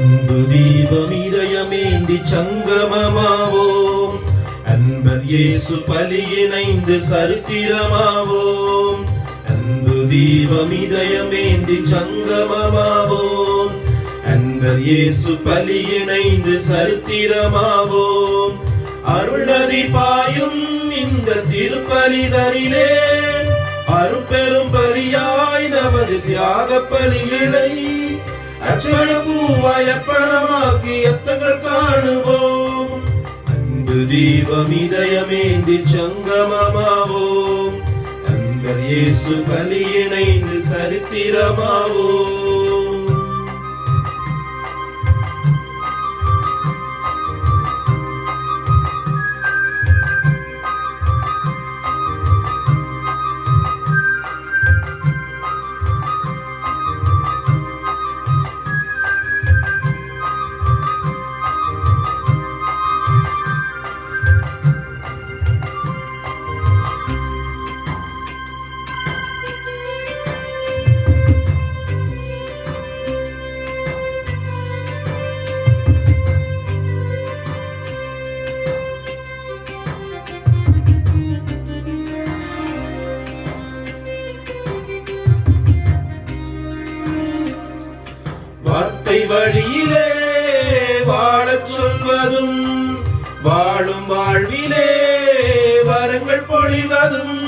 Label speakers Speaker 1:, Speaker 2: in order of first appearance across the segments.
Speaker 1: அன்பு தீபம் இதயமேந்தி சங்கமமாவோம். அன்பர் இயேசு பலியிணைந்து சரித்திரமாவோம். அன்பு தீபம் இதயமேந்தி சங்கமமாவோம். அன்பர் இயேசு பலியிணைந்து சரித்திரமாவோம். அருள்நதி பாயும் இந்த திருப்பலிதனிலே அருட்பெரும் பலியாய் நமது தியாக பலிகளை அர்ச்சன பூவாய் அர்ப்பணமாக்கி எத்தங்கள் காணுவோம். அன்பு தீபம் இதயமேந்தி சங்கமமாவோம். அன்பர் இயேசு பலியிணைந்து சரித்திரமாவோம். வழியிலே வாழச் சொல்வதும் வாழும் வாழ்விலே வரங்கள் பொழிவதும்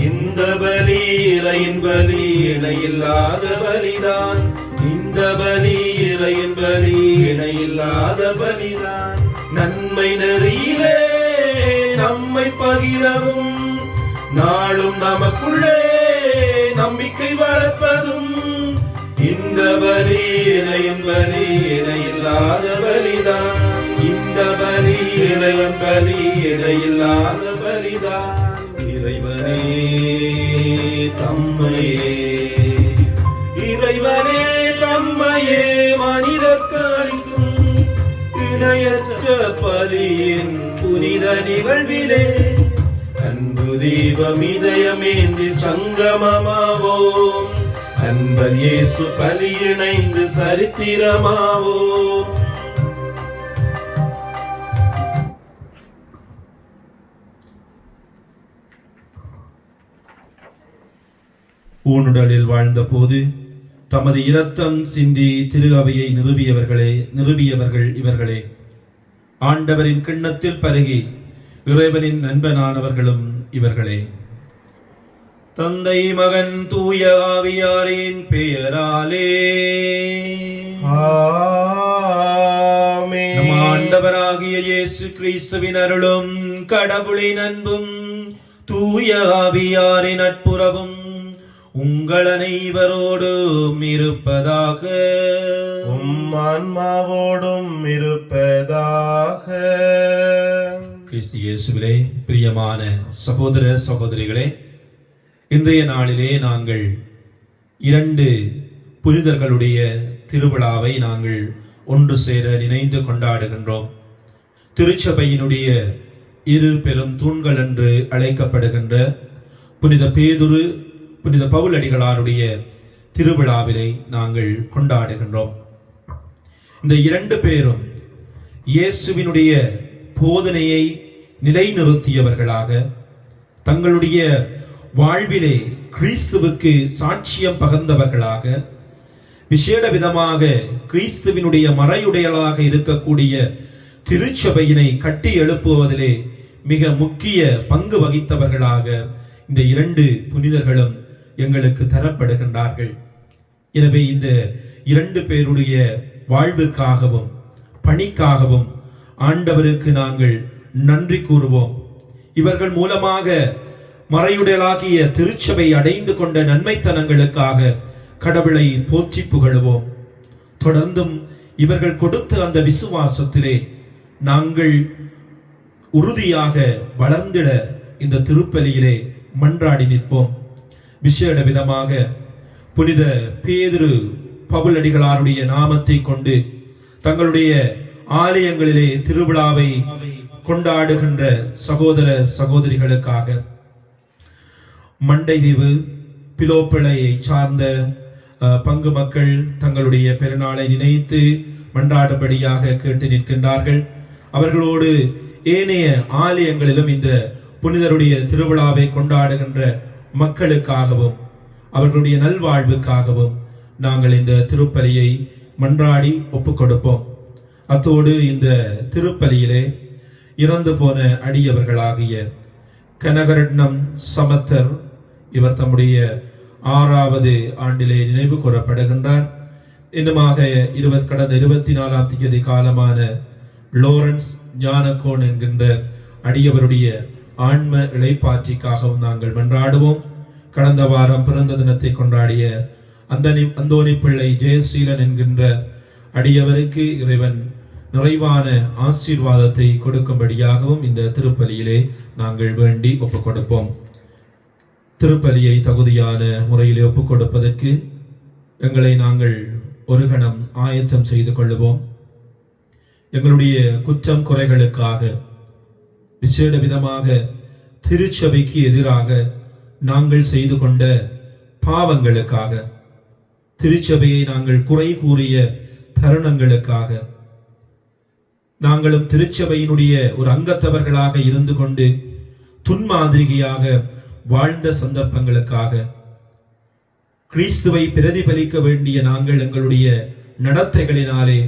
Speaker 1: இந்த பலி இறையின் பலி இணையில்லாத பலிதான். இந்த பலி இறையின் பலி இணையில்லாத பலிதான். நன்மை நெறியிலே நம்மை பகிரவும் நாளும் நமக்குள்ளே நம்பிக்கை வளர்ப்பதும் இந்த பலி இறையின் பலி இணையில்லாத பலிதான். இந்த பலி இறைவன் பலி இணையில்லாத பலிதான். இறைவனே தம்மையே இறைவனே தம்மையே மனிதர்க்கு அளிக்கும் இணையற்ற பலியின் புனித நிகழ்விலே அன்பு தீபம் இதயமேந்தி சங்கமமாவோம். அன்பர் இயேசு பலியிணைந்து சரித்திரமாவோம்.
Speaker 2: ஊனுடலில் வாழ்ந்த போது தமது இரத்தம் சிந்தி திரு அவையை நிறுவியவர்கள் இவர்களே. ஆண்டவரின் கிண்ணத்தில் பருகி இறைவனின் நண்பனானவர்களும் இவர்களே. தந்தை மகன் தூய ஆவியாரின் பெயராலே
Speaker 1: ஆமென்.
Speaker 2: நம் ஆண்டவராகிய இயேசு கிறிஸ்துவின் அருளும் கடவுளின் அன்பும் தூய ஆவியாரின் நட்புறவும் உங்கள் அனைவரோடும் இருப்பதாக.
Speaker 1: உம் ஆன்மாவோடும் இருப்பதாக.
Speaker 2: கிறிஸ்து இயேசுவிலே பிரியமான சகோதர சகோதரிகளே, இன்றைய நாளிலே நாங்கள் 2 புனிதர்களுடைய திருவிழாவை நாங்கள் ஒன்று சேர நினைந்து கொண்டாடுகின்றோம். திருச்சபையினுடைய 2 பெரும் தூண்கள் என்று அழைக்கப்படுகின்ற புனித பேதுரு, புனித பவுலடிகளாருடைய திருவிழாவினை நாங்கள் கொண்டாடுகின்றோம். இந்த 2 பேரும் இயேசுவினுடைய போதனையை நிலைநிறுத்தியவர்களாக, தங்களுடைய வாழ்விலே கிறிஸ்துவுக்கு சாட்சியம் பகர்ந்தவர்களாக, விசேட விதமாக கிறிஸ்துவினுடைய மறையுடையலாக இருக்கக்கூடிய திருச்சபையினை கட்டி எழுப்புவதிலே மிக முக்கிய பங்கு வகித்தவர்களாக இந்த 2 புனிதர்களும் எங்களுக்கு தரப்படுகின்றார்கள். எனவே இந்த 2 பேருடைய வாழ்வுக்காகவும் பணிக்காகவும் ஆண்டவருக்கு நாங்கள் நன்றி கூறுவோம். இவர்கள் மூலமாக மறையுடலாகிய திருச்சபை அடைந்து கொண்ட நன்மைத்தனங்களுக்காக கடவுளை போற்றி புகழுவோம். தொடர்ந்தும் இவர்கள் கொடுத்த அந்த விசுவாசத்திலே நாங்கள் உறுதியாக வளர்ந்திட இந்த திருப்பலியிலே மன்றாடி நிற்போம். விசேட விதமாக புனித பேதுரு பவுலடிகளாருடைய நாமத்தை கொண்டு தங்களுடைய ஆலயங்களிலே திருவிழாவை கொண்டாடுகின்ற சகோதர சகோதரிகளுக்காக, மண்டைதீவு பிலோப்பிளையை சார்ந்த பங்கு மக்கள் தங்களுடைய பெருநாளை நினைத்து மன்றாடும்படியாக கேட்டு நிற்கின்றார்கள். அவர்களோடு ஏனைய ஆலயங்களிலும் இந்த புனிதருடைய திருவிழாவை கொண்டாடுகின்ற மக்களுக்காகவும் அவர்களுடைய நல்வாழ்வுக்காகவும் நாங்கள் இந்த திருப்பலியை மன்றாடி ஒப்புக் கொடுப்போம். அத்தோடு இந்த திருப்பலியிலே இறந்து போன அடியவர்களாகிய கனகரட்னம் சமத்தர் இவர் தம்முடைய 6வது ஆண்டிலே நினைவு கூறப்படுகின்றார். இன்னுமாக கடந்த 24ஆம் தேதி காலமான லோரன்ஸ் ஞானக்கோன் என்கின்ற அடியவருடைய ஆன்ம இளைப்பாட்சிக்காகவும் நாங்கள் மன்றாடுவோம். கடந்த வாரம் பிறந்த தினத்தை கொண்டாடிய அந்தோனி பிள்ளை ஜெயசீலன் என்கின்ற அடியவருக்கு இறைவன் நிறைவான ஆசீர்வாதத்தை கொடுக்கும்படியாகவும் இந்த திருப்பலியிலே நாங்கள் வேண்டி ஒப்புக் கொடுப்போம். திருப்பலியை தகுதியான முறையிலே ஒப்புக் கொடுப்பதற்கு எங்களை நாங்கள் ஒரு கணம் ஆயத்தம் செய்து கொள்ளுவோம். எங்களுடைய குற்றம் குறைகளுக்காக, விசேட விதமாக திருச்சபைக்கு எதிராக நாங்கள் செய்து கொண்ட பாவங்களுக்காக, திருச்சபையை நாங்கள் குறை கூறிய தருணங்களுக்காக, நாங்களும் திருச்சபையினுடைய ஒரு அங்கத்தவர்களாக இருந்து கொண்டு துன்மாதிரியாக வாழ்ந்த சந்தர்ப்பங்களுக்காக, கிறிஸ்துவை பிரதிபலிக்க வேண்டிய நாங்கள் எங்களுடைய நடத்தைகளினாலே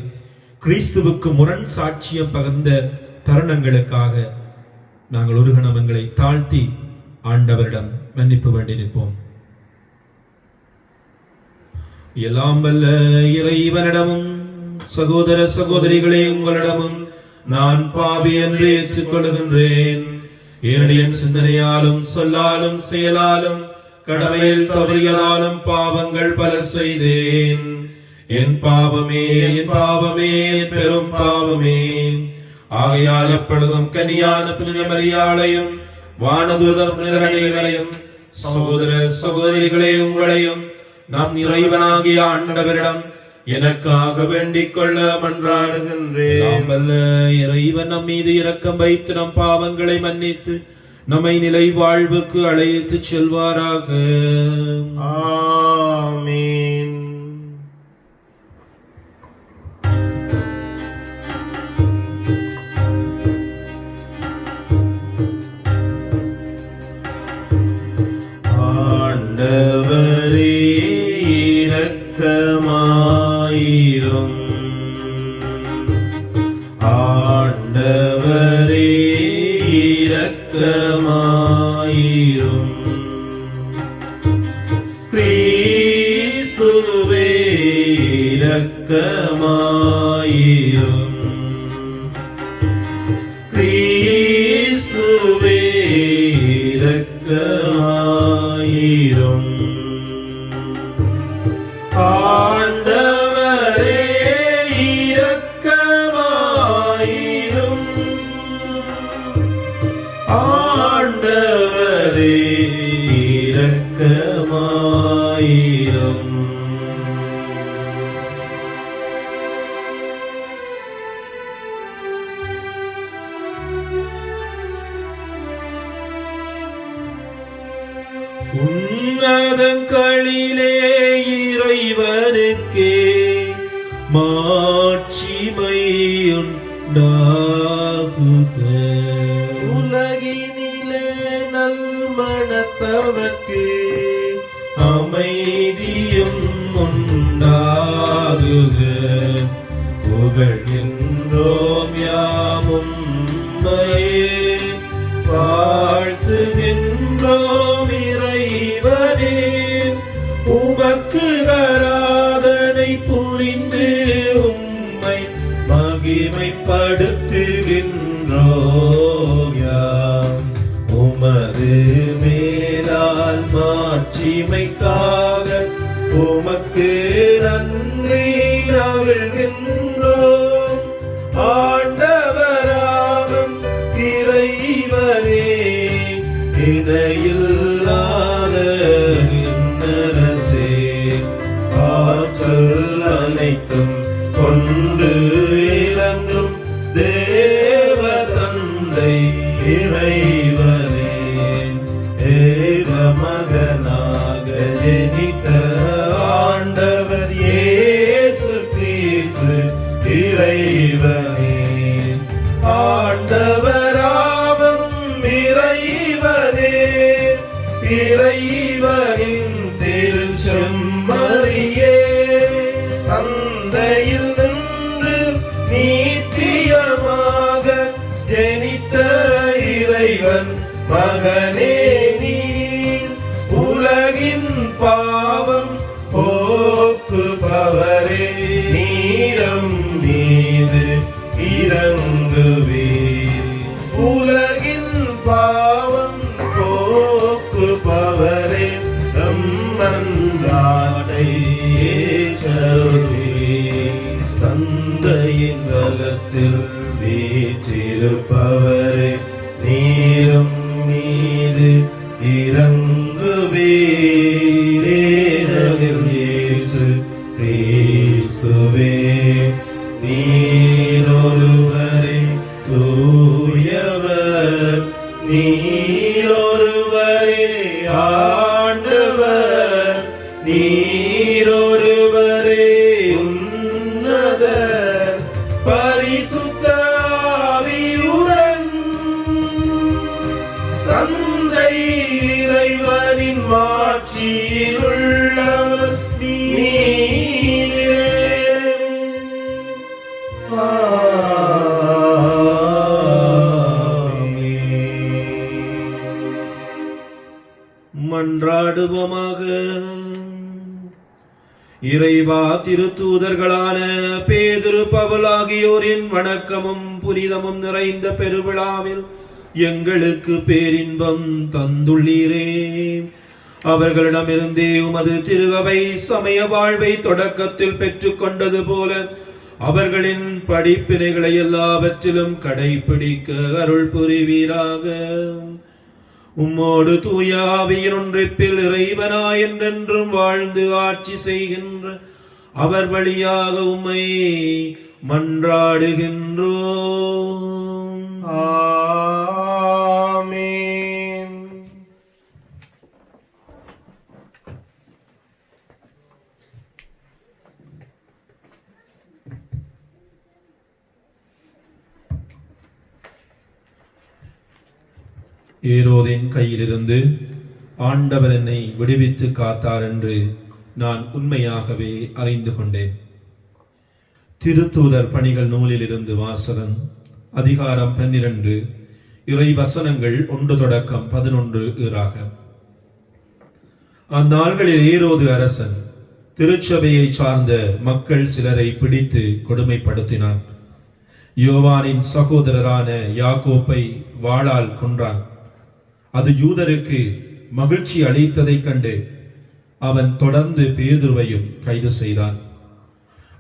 Speaker 2: கிறிஸ்துவுக்கு முரண் சாட்சியம் பகிர்ந்த தருணங்களுக்காக நாங்கள் ஒரு கணம் எங்களை தாழ்த்தி ஆண்டவரிடம் மன்னிப்பு வேண்டி நிற்போம். எல்லாம் வல்ல இறைவனிடமும் சகோதர சகோதரிகளே உங்களிடமும் நான் பாவி என்று ஏற்றுக்கொள்கின்றேன். என் சிந்தனையாலும் சொல்லாலும் செயலாலும் கடமையில் தவறியதாலும் பாவங்கள் பல செய்தேன். என் பாவமே, என் பாவமே, என் பெரும் பாவமே. ஆகையால் எப்பொழுதும் கனியான புனித மரியாளையும் வானதூதர் புனிதர்களையும் சகோதர சகோதரிகளே உங்களையும் நம் இறைவனாகிய ஆண்டவரிடம் எனக்காக வேண்டிக் கொள்ள மன்றாடுகின்றேன். இறைவன் நம் மீது இரக்கம் வைத்து நம் பாவங்களை மன்னித்து நம்மை நிலை வாழ்வுக்கு அழைத்து செல்வாராக.
Speaker 1: ஆமீன். ஆண்டவரே இரக்கமாயிரும். ஆண்டவரே இரக்கமாயிரும். கிறிஸ்துவே இரக்கமாயிரும். கிறிஸ்துவே இரக்கமாயிரும். ஆண்டவரே இரக்கமாயிரும். ஆண்டவரே இரக்கமாயிரும். உன்னதங்களிலே இறைவனுக்கே மாட்சிமையுண்டாகுக. உலகினிலே நல்மனத்தவர்க்கு அமைதியும் உண்டாகுக. புகழ்கின்றோம் யாமும் உம்மையே, வாழ்த்துகின்றோம் இறைவனே. உமக்கு ஆராதனை புரிந்து உம்மை மகிமைப்படுத்துகின்றோம் யாம். உமது மேலால் மாட்சிமைக்காக உமக்கு நன்றி நல்கின்றோம். ஆண்டவராகும் இறைவனே, இணையில்லாத இன்னரசே, ஆற்றல் அனைத்தும் கொண்டு இலங்கும் தேவ தந்தை இறைவனே, ஏக மகனாக ஜனித்த ஆண்டவர் இயேசு கிறிஸ்து இறைவனே. ஆண்டவராகும் இறைவனே, இறைவனின் திருச்செம்மறியே, தந்தையில் நின்று நீத்தியமாக ஜனித்த இறைவன் மகனே நீர், உலகின் பாவம் போக்குபவரே, நீரம் மீது இறங்குவீர். உலகின் பாவம் போக்குபவரே, நம்மன்றாடை ஏற்றருள்வீர். தந்தையின் வலத்தில் வீற்றிருப்பவரே, நீரம் மீது இறங்குவீர். ஏனெனில் இயேசு கிறிஸ்துவே, நீரொருவரே தூயவர், நீரொருவரே ஆண்டவர், நீரொருவரே உன்னதர், பரிசுத்த ஆவியுடன் தந்தை இறைவனின் மாட்சியில் உள்ளவர் நீரே.
Speaker 2: மன்றாடுவோமாக. இறைவா, திருத்தூதர்களான பேதுரு, பவுல் ஆகியோரின் வணக்கமும் புனிதமும் நிறைந்த பெருவிழாவில் எங்களுக்கு பேரின்பம் தந்துள்ளீரே. அவர்களிடமிருந்தே உமது திருகவை சமய வாழ்வை தொடக்கத்தில் பெற்றுக் கொண்டது போல அவர்களின் படிப்பினைகளை எல்லாவற்றிலும் கடைபிடிக்க அருள் புரிவீராக. உம்மோடு தூய ஆவியின் ஒன்றிப்பில் இறைவனாய் என்றென்றும் வாழ்ந்து ஆட்சி செய்கின்ற அவர் வழியாக உம்மை மன்றாடுகின்றோம்.
Speaker 1: ஆமென்.
Speaker 2: ஏரோதின் கையிலிருந்து ஆண்டவர் என்னை விடுவித்து காத்தார் என்று நான் உண்மையாகவே அறிந்து கொண்டேன். திருத்தூதர் பணிகள் நூலிலிருந்து வாசகம். அதிகாரம் 12, இறை வசனங்கள் 1 தொடக்கம் 11 ஈறாக. அந்நாள்களில் ஏரோது அரசன் திருச்சபையை சார்ந்த மக்கள் சிலரை பிடித்து கொடுமைப்படுத்தினான். யோவானின் சகோதரரான யாக்கோப்பை வாளால் கொன்றான். அது யூதருக்கு மகிழ்ச்சி அளித்ததைக் கண்டு அவன் தொடர்ந்து பேதுருவையும் கைது செய்தான்.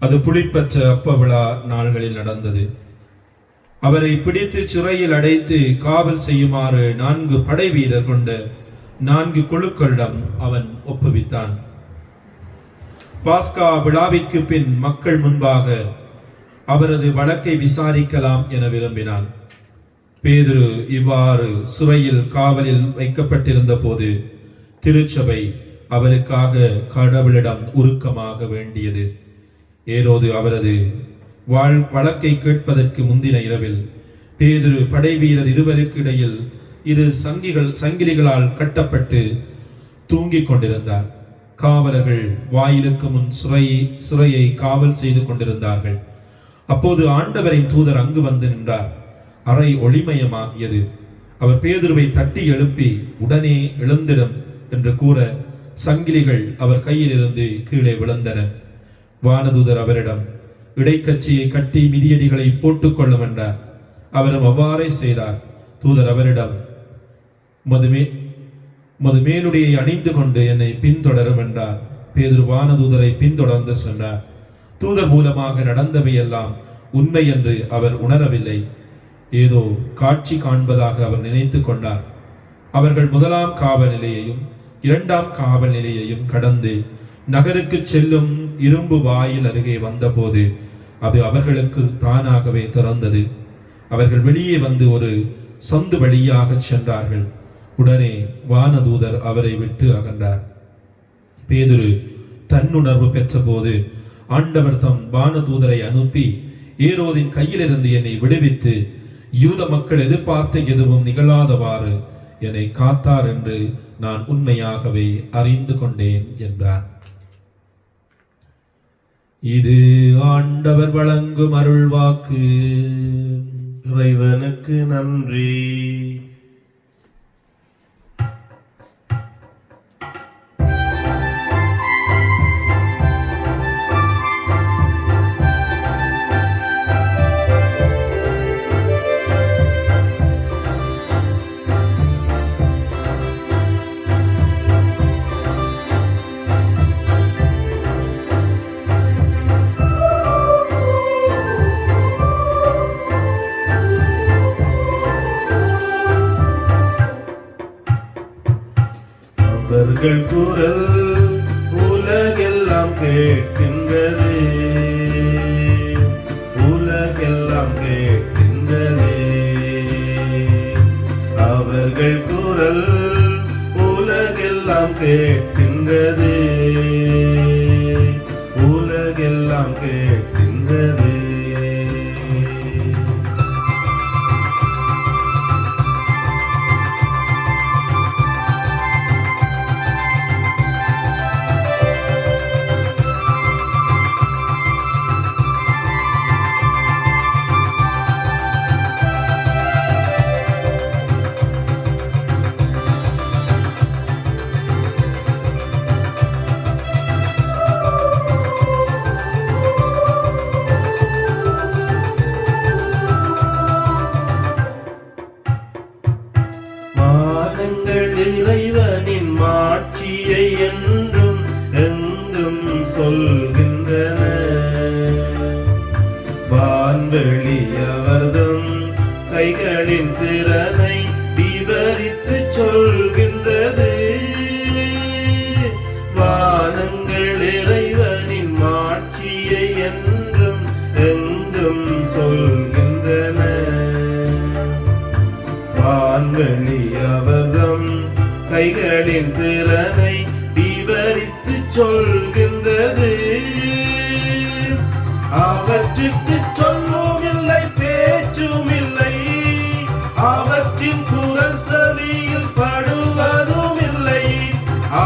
Speaker 2: அது புளிப்பற்ற அப்ப விழா நாள்களில் நடந்தது. அவரை பிடித்து சிறையில் அடைத்து காவல் செய்யுமாறு 4 படை வீரர் கொண்ட 4 குழுக்களிடம் அவன் ஒப்புவித்தான். பாஸ்கா விழாவிற்கு பின் மக்கள் முன்பாக அவரது வழக்கை விசாரிக்கலாம் என விரும்பினான். பேதுரு இவ்வாறு சிறையில் காவலில் வைக்கப்பட்டிருந்த போது திருச்சபை அவருக்காக கடவுளிடம் உருக்கமாக வேண்டியது. ஏரோது அவரது வழக்கை கேட்பதற்கு முந்தின இரவில் பேதுரு படை வீரர் இருவருக்கு இடையில் 2 சங்கிலிகளால் கட்டப்பட்டு தூங்கிக் கொண்டிருந்தார். காவலர்கள் வாயிலுக்கு முன் சிறையை காவல் செய்து கொண்டிருந்தார்கள். அப்போது ஆண்டவரின் தூதர் அங்கு வந்து நின்றார். அறை ஒளிமயமாகியது. அவர் பேதுருவை தட்டி எழுப்பி உடனே எழுந்திடும் என்று கூற சங்கிலிகள் அவர் கையிலிருந்து கீழே விழுந்தன. வானதூதர் அவரிடம் இடைக்கச்சியை கட்டி மிதியடிகளை போட்டுக் கொள்ளும் என்றார். அவரும் அவ்வாறே செய்தார். தூதர் அவரிடம் மது மேலுடையை அணிந்து கொண்டு என்னை பின்தொடரும் என்றார். பேதுரு வானதூதரை பின்தொடர்ந்து சென்றார். தூதர் மூலமாக நடந்தவையெல்லாம் உண்மை என்று அவர் உணரவில்லை. ஏதோ காட்சி காண்பதாக அவர் நினைத்துக் கொண்டார். அவர்கள் 1ஆம் காவல் நிலையையும் 2ஆம் காவல் நிலையையும் கடந்து நகருக்கு செல்லும் இரும்பு வாயில் அருகே வந்தபோது அது அவர்களுக்கு தானாகவே திறந்தது. அவர்கள் வெளியே வந்து ஒரு சந்து வழியாக சென்றார்கள். உடனே வானதூதர் அவரை விட்டு அகன்றார். பேதுரு தன்னுணர்வு பெற்ற போது ஆண்டவர் தம் வானதூதரை அனுப்பி ஏரோதின் கையிலிருந்து என்னை விடுவித்து யூத மக்கள் எதிர்பார்த்த எதுவும் நிகழாதவாறு என்னை காத்தார் என்று நான் உண்மையாகவே அறிந்து கொண்டேன் என்றார். இது ஆண்டவர் வழங்கும் அருள்வாக்கு.
Speaker 1: இறைவனுக்கு நன்றி. அவர்கள் குரல் உலகெல்லாம் கேட்கின்றது, உலகெல்லாம் கேட்கின்றது. அவர்கள் குரல் உலகெல்லாம் கேட்கின்றது, உலகெல்லாம் கேட்கின்றது. இறைவனின் மாட்சியை என்றும் எங்கும் சொல்கின்றன. வான்வெளி அவர்தம் கைகளின் திறனை விவரித்து சொல்கின்றது. வானங்கள் இறைவனின் மாட்சியை என்றும் எங்கும் சொல்கின்றன. வான்வெளி அவர்தம் கைகளின் திறனை விவரித்து சொல்கின்றது. அவற்றுக்கு சொல்லும் இல்லை, பேச்சும் இல்லை, அவற்றின் குரல் செவியில் படுவதும் இல்லை.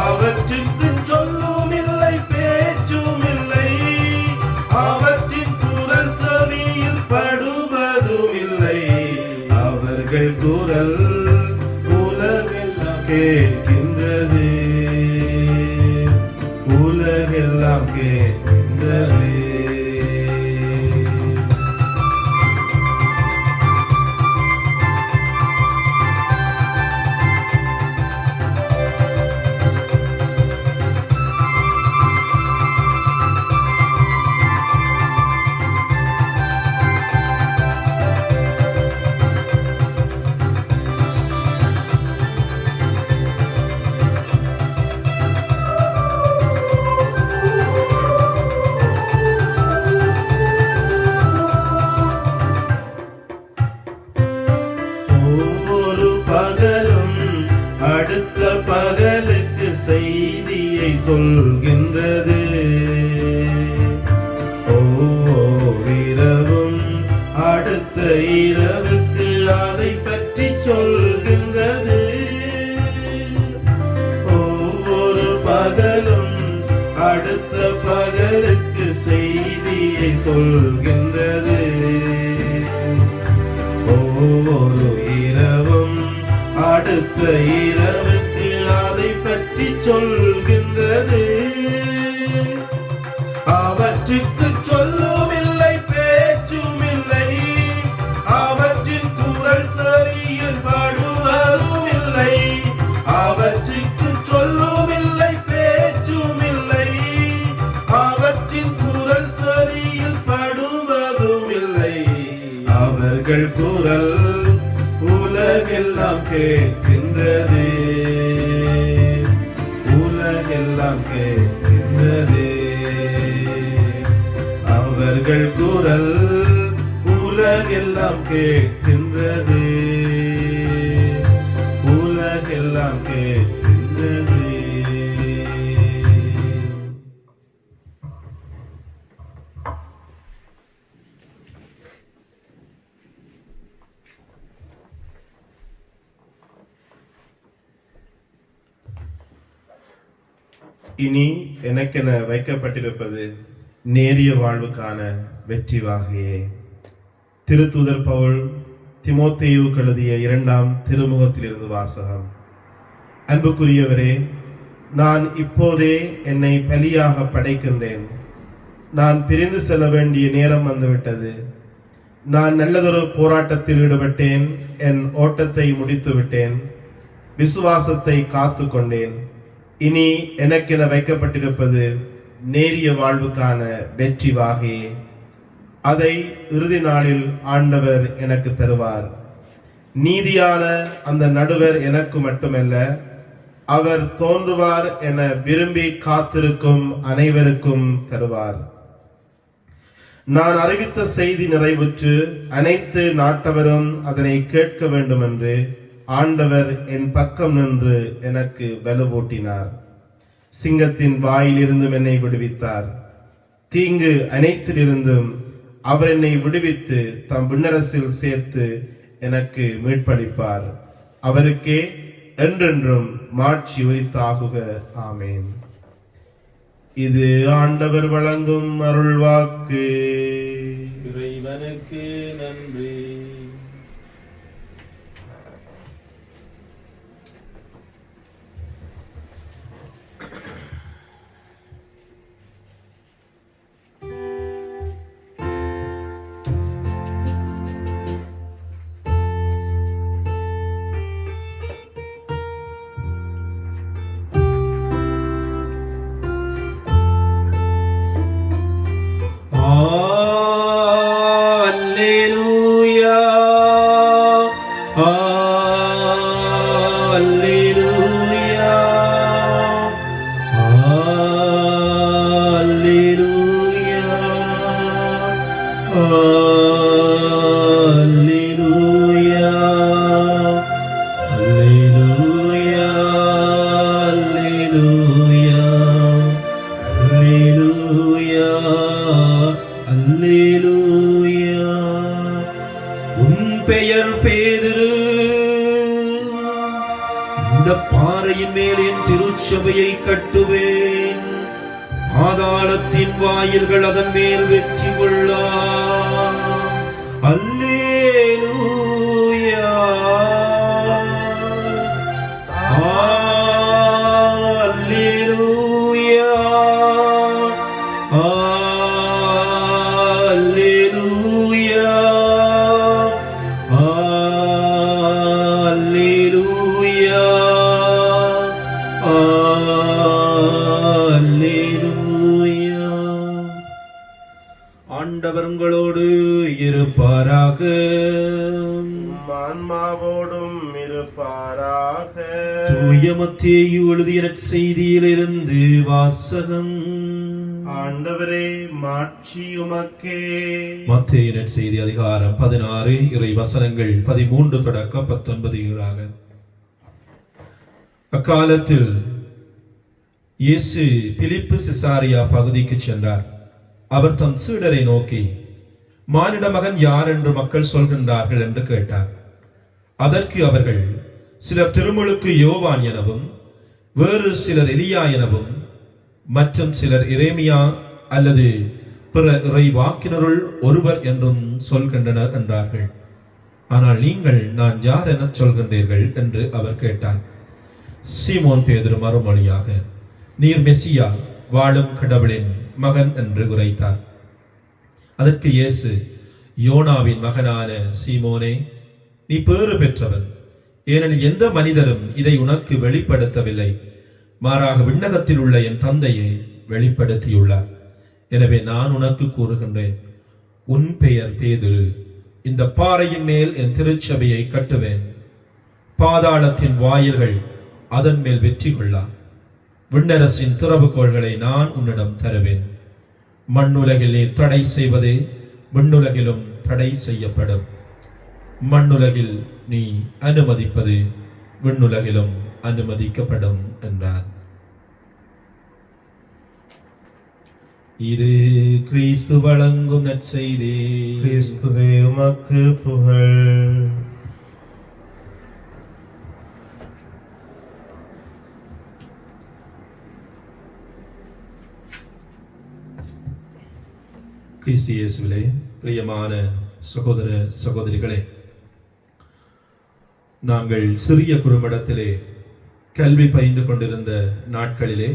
Speaker 1: அவற்றுக்கு சொல்லும் இல்லை, பேச்சும் இல்லை, அவற்றின் குரல் செவியில் படுவதும் இல்லை. அவர்கள் குரல் உலகெல்லாம் கேட்கின்றது, உலகெல்லாம் கேட்கின்றது. அடுத்த பகலுக்கு செய்தியை சொல்கின்றது. ஓரிரவும் அடுத்த இரவுக்கு அதை பற்றி சொல்கின்றது. ஒவ்வொரு பகலும் அடுத்த பகலுக்கு செய்தியை சொல்கின்றது. ஒவ்வொரு இரவும் அடுத்த இரவுக்கு அதை பற்றி சொல்கின்றது. அவற்றுக்கு சொல்லும் இல்லை, பேச்சும் இல்லை, அவற்றின் குரல் செவியில் படுவதும் இல்லை. அவற்றுக்கு சொல்லும் இல்லை, பேச்சும் இல்லை, அவற்றின் குரல் செவியில் படுவதும் இல்லை. அவர்கள் குரல் உலகெல்லாம் கேட்கின்றது, உலகெல்லாம் கேட்கின்றது. அவர்கள் குரல் உலகெல்லாம் கேட்கின்றது, உலகெல்லாம் கேட்கின்றது. இனி எனக்கென வைக்கப்பட்டிருப்பது நேரிய வாழ்வுக்கான வெற்றி வாகையே. திருத்தூதர் பவுல் தீமோத்தேயுவுக்கு எழுதிய 2ஆம் திருமுகத்திலிருந்து வாசகம். அன்புக்குரியவரே, நான் இப்போதே என்னை பலியாக படைக்கின்றேன். நான் பிரிந்து செல்ல வேண்டிய நேரம் வந்துவிட்டது. நான் நல்லதொரு போராட்டத்தில் ஈடுபட்டேன், என் ஓட்டத்தை முடித்து விட்டேன், விசுவாசத்தை காத்து கொண்டேன். இனி எனக்கென வைக்கப்பட்டிருப்பது நேரிய வாழ்வுக்கான வெற்றி வாகையே. அதை இறுதி நாளில் ஆண்டவர் எனக்கு தருவார். நீதியான அந்த நடுவர் எனக்கு மட்டுமல்ல, அவர் தோன்றுவார் என விரும்பி காத்திருக்கும் அனைவருக்கும் தருவார். நான் அறிவித்த செய்தி நிறைவுற்று அனைத்து நாட்டவரும் அதனை கேட்க வேண்டும் என்று ஆண்டவர் என் பக்கம் நின்று எனக்கு வலுவூட்டினார். சிங்கத்தின் வாயிலிருந்தும் என்னை விடுவித்தார். தீங்கு அனைத்திலிருந்தும் அவர் என்னை விடுவித்து தம் விண்ணரசில் சேர்த்து எனக்கு மீட்பளிப்பார். அவருக்கே என்றென்றும் மாட்சி உரித்தாகுக. ஆமேன். இது ஆண்டவர் வழங்கும் அருள்வாக்கு.
Speaker 2: இறைவனுக்கு நன்றி.
Speaker 3: பெயர் பேதுரு. இந்த பாறையின் மேல் என் திருச்சபையை கட்டுவேன், பாதாளத்தின் வாயில்கள் அதன் மேல் வெற்றி கொள்ளா. அல்லேலூயா, அல்லேலூயா, அல்லேலூயா, அல்லேலூயா, அல்லேலூயா. ஆண்டவர் உங்களோடு இருப்பாராக.
Speaker 1: ஆன்மாவோடும் இருப்பாராக.
Speaker 3: தூய மத்தேயு எழுதிய நற்செய்தியிலிருந்து வாசகம்.
Speaker 1: ஆண்டவரே, மாட்சி உமக்கே.
Speaker 3: மத்தேயு நற்செய்தி அதிகாரம் 16 இறை வசனங்கள் 13 தொடக்கம் 19 அக்காலத்தில் இயேசு பிலிப்பு செசாரியா பகுதிக்கு சென்றார். அவர் தம் சீடரை நோக்கி, மானிட மகன் யார் என்று மக்கள் சொல்கின்றார்கள் என்று கேட்டார். அதற்கு அவர்கள், சிலர் திருமுழுக்கு யோவான் எனவும், வேறு சிலர் எலியா எனவும், மற்றும் சிலர் எரேமியா அல்லது பிற இறைவாக்கினருள் ஒருவர் என்றும் சொல்கின்றனர் என்றார்கள். ஆனால் நீங்கள் நான் யார் என சொல்கின்றீர்கள் என்று அவர் கேட்டார். சீமோன் பேதுரு மறுமொழியாக, நீர் மெசியா, வாழும் கடவுளின் மகன் என்று உரைத்தார். அதற்கு இயேசு, யோனாவின் மகனான சீமோனே, நீ பேறு பெற்றவன். ஏனெனில் எந்த மனிதரும் இதை உனக்கு வெளிப்படுத்தவில்லை, மாறாக விண்ணகத்தில் உள்ள என் தந்தையை வெளிப்படுத்தியுள்ளார். எனவே நான் உனக்கு கூறுகின்றேன், உன் பெயர் பேதுரு. இந்த பாறையின் மேல் என் திருச்சபையை கட்டுவேன். பாதாளத்தின் வாயில்கள் அதன் மேல் வெற்றி கொள்ளா. விண்ணரசின் திறவுகோள்களை நான் உன்னிடம் தருவேன். மண்ணுலகில் நீ தடை செய்வது விண்ணுலகிலும் தடை செய்யப்படும். மண்ணுலகில் நீ அனுமதிப்பது விண்ணுலகிலும் அனுமதிக்கப்படும் என்றார். இது கிறிஸ்து வழங்கும் நற்செய்தி.
Speaker 1: கிறிஸ்துவே, உமக்கு புகழ்.
Speaker 3: கிறிஸ்து இயேசுவிலே பிரியமான சகோதர சகோதரிகளே, நாங்கள் சிறிய குறும்படத்திலே கல்வி பயின்று கொண்டிருந்த நாட்களிலே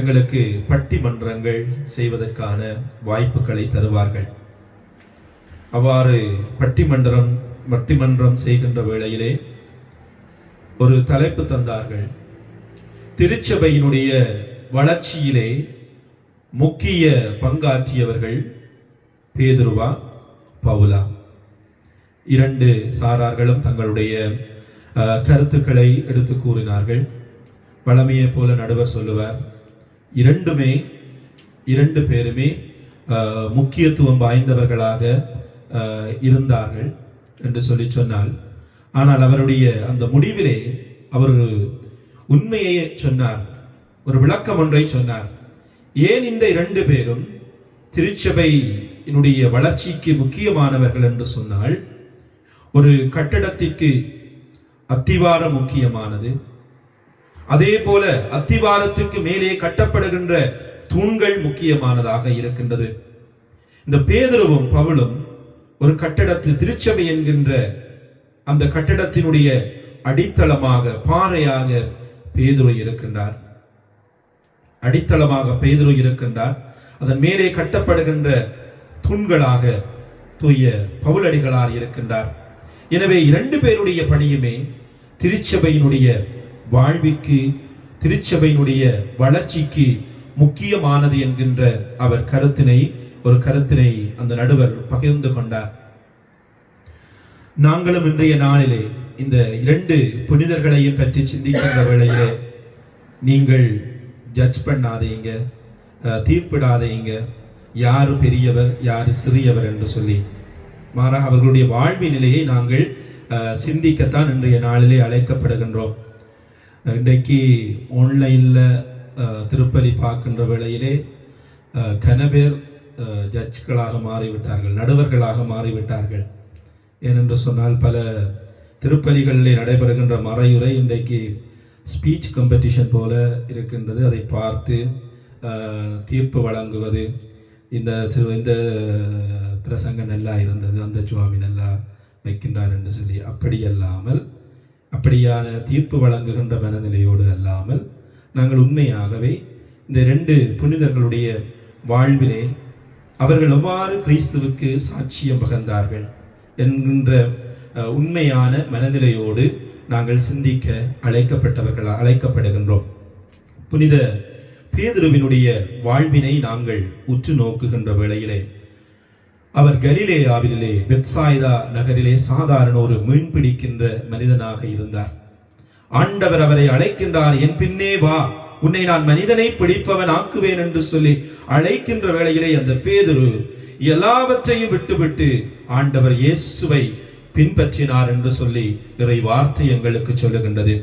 Speaker 3: எங்களுக்கு பட்டிமன்றங்கள் செய்வதற்கான வாய்ப்புகளை தருவார்கள். அவ்வாறு பட்டிமன்றம் செய்கின்ற வேளையிலே ஒரு தலைப்பு தந்தார்கள். திருச்சபையினுடைய வளர்ச்சியிலே முக்கிய பங்காற்றியவர்கள் பேதுருவா, பவுலா? இரண்டு சாரார்களும் தங்களுடைய கருத்துக்களை எடுத்து கூறினார்கள். வளமையை போல நடுவர் சொல்லுவார், இரண்டு பேருமே முக்கியத்துவம் வாய்ந்தவர்களாக இருந்தார்கள் என்று சொல்லி சொன்னால், ஆனால் அவருடைய அந்த முடிவிலே அவர் ஒரு உண்மையை சொன்னார், ஒரு விளக்கம் ஒன்றை சொன்னார். ஏன் இந்த இரண்டு பேரும் திருச்சபையினுடைய வளர்ச்சிக்கு முக்கியமானவர்கள் என்று சொன்னால், ஒரு கட்டடத்திற்கு அத்திவாரம் முக்கியமானது, அதே போல அத்திவாரத்துக்கு மேலே கட்டப்படுகின்ற தூண்கள் முக்கியமானதாக இருக்கின்றது. இந்த பேதுருவும் பவுலும் ஒரு கட்டடத்தில், திருச்சபை என்கின்ற அந்த கட்டடத்தினுடைய அடித்தளமாக, பாறையாக பேதுரு இருக்கின்றார். அடித்தளமாக பேதுரு இருக்கின்றார். அதன் மேலே கட்டப்படுகின்ற தூண்களாக தூய பவுலடிகளார் இருக்கின்றார். எனவே இரண்டு பேருடைய பணியுமே திருச்சபையினுடைய வாழ்விற்கு, திருச்சபையினுடைய வளர்ச்சிக்கு முக்கியமானது என்கின்ற அவர் ஒரு கருத்தினை அந்த நடுவர் பகிர்ந்து கொண்டார். நாங்களும் இன்றைய நாளிலே இந்த இரண்டு புனிதர்களையும் பற்றி சிந்திக்கின்ற வேளையிலே நீங்கள் ஜட்ஜ் பண்ணாதீங்க, தீர்ப்பிடாதீங்க, யாரு பெரியவர் யாரு சிறியவர் என்று சொல்லி. மாறாக அவர்களுடைய வாழ்வி நிலையை நாங்கள் சிந்திக்கத்தான் இன்றைய நாளிலே அழைக்கப்படுகின்றோம். இன்றைக்கு ஆன்லைனில் திருப்பலி பார்க்கின்ற வேளையிலே கனபேர் ஜட்ஜ்களாக மாறிவிட்டார்கள், நடுவர்களாக மாறிவிட்டார்கள். ஏனென்று சொன்னால் பல திருப்பலிகளிலே நடைபெறுகின்ற மறையுரை இன்றைக்கு ஸ்பீச் காம்படிஷன் போல இருக்கின்றது. அதை பார்த்து தீர்ப்பு வழங்குவது, இந்த பிரசங்கம் நல்லா இருந்தது, அந்த சுவாமி நல்லா வைக்கின்றார் என்று சொல்லி, அப்படியான தீர்ப்பு வழங்குகின்ற மனநிலையோடு அல்லாமல், நாங்கள் உண்மையாகவே இந்த இரண்டு புனிதர்களுடைய வாழ்விலே அவர்கள் எவ்வாறு கிறிஸ்துவுக்கு சாட்சியம் பகர்ந்தார்கள் என்கின்ற உண்மையான மனநிலையோடு நாங்கள் சிந்திக்க அழைக்கப்படுகின்றோம். புனித பேதுருவினுடைய வாழ்வினை நாங்கள் உற்று நோக்குகின்ற வேளையிலே, அவர் கலிலேயாவிலே பெத்சாய்தா நகரிலே சாதாரண ஒரு மீன் பிடிக்கின்ற மனிதனாக இருந்தார். ஆண்டவர் அவரை அழைக்கின்றார், என் பின்னே வா, உன்னை நான் மனிதனை பிடிப்பவன் ஆக்குவேன் என்று சொல்லி அழைக்கின்ற வேளையிலே அந்த பேதுரு எல்லாவற்றையும் விட்டுவிட்டு ஆண்டவர் இயேசுவை பின்பற்றினார் என்று சொல்லி இறை வார்த்தை எங்களுக்கு சொல்லுகின்றது.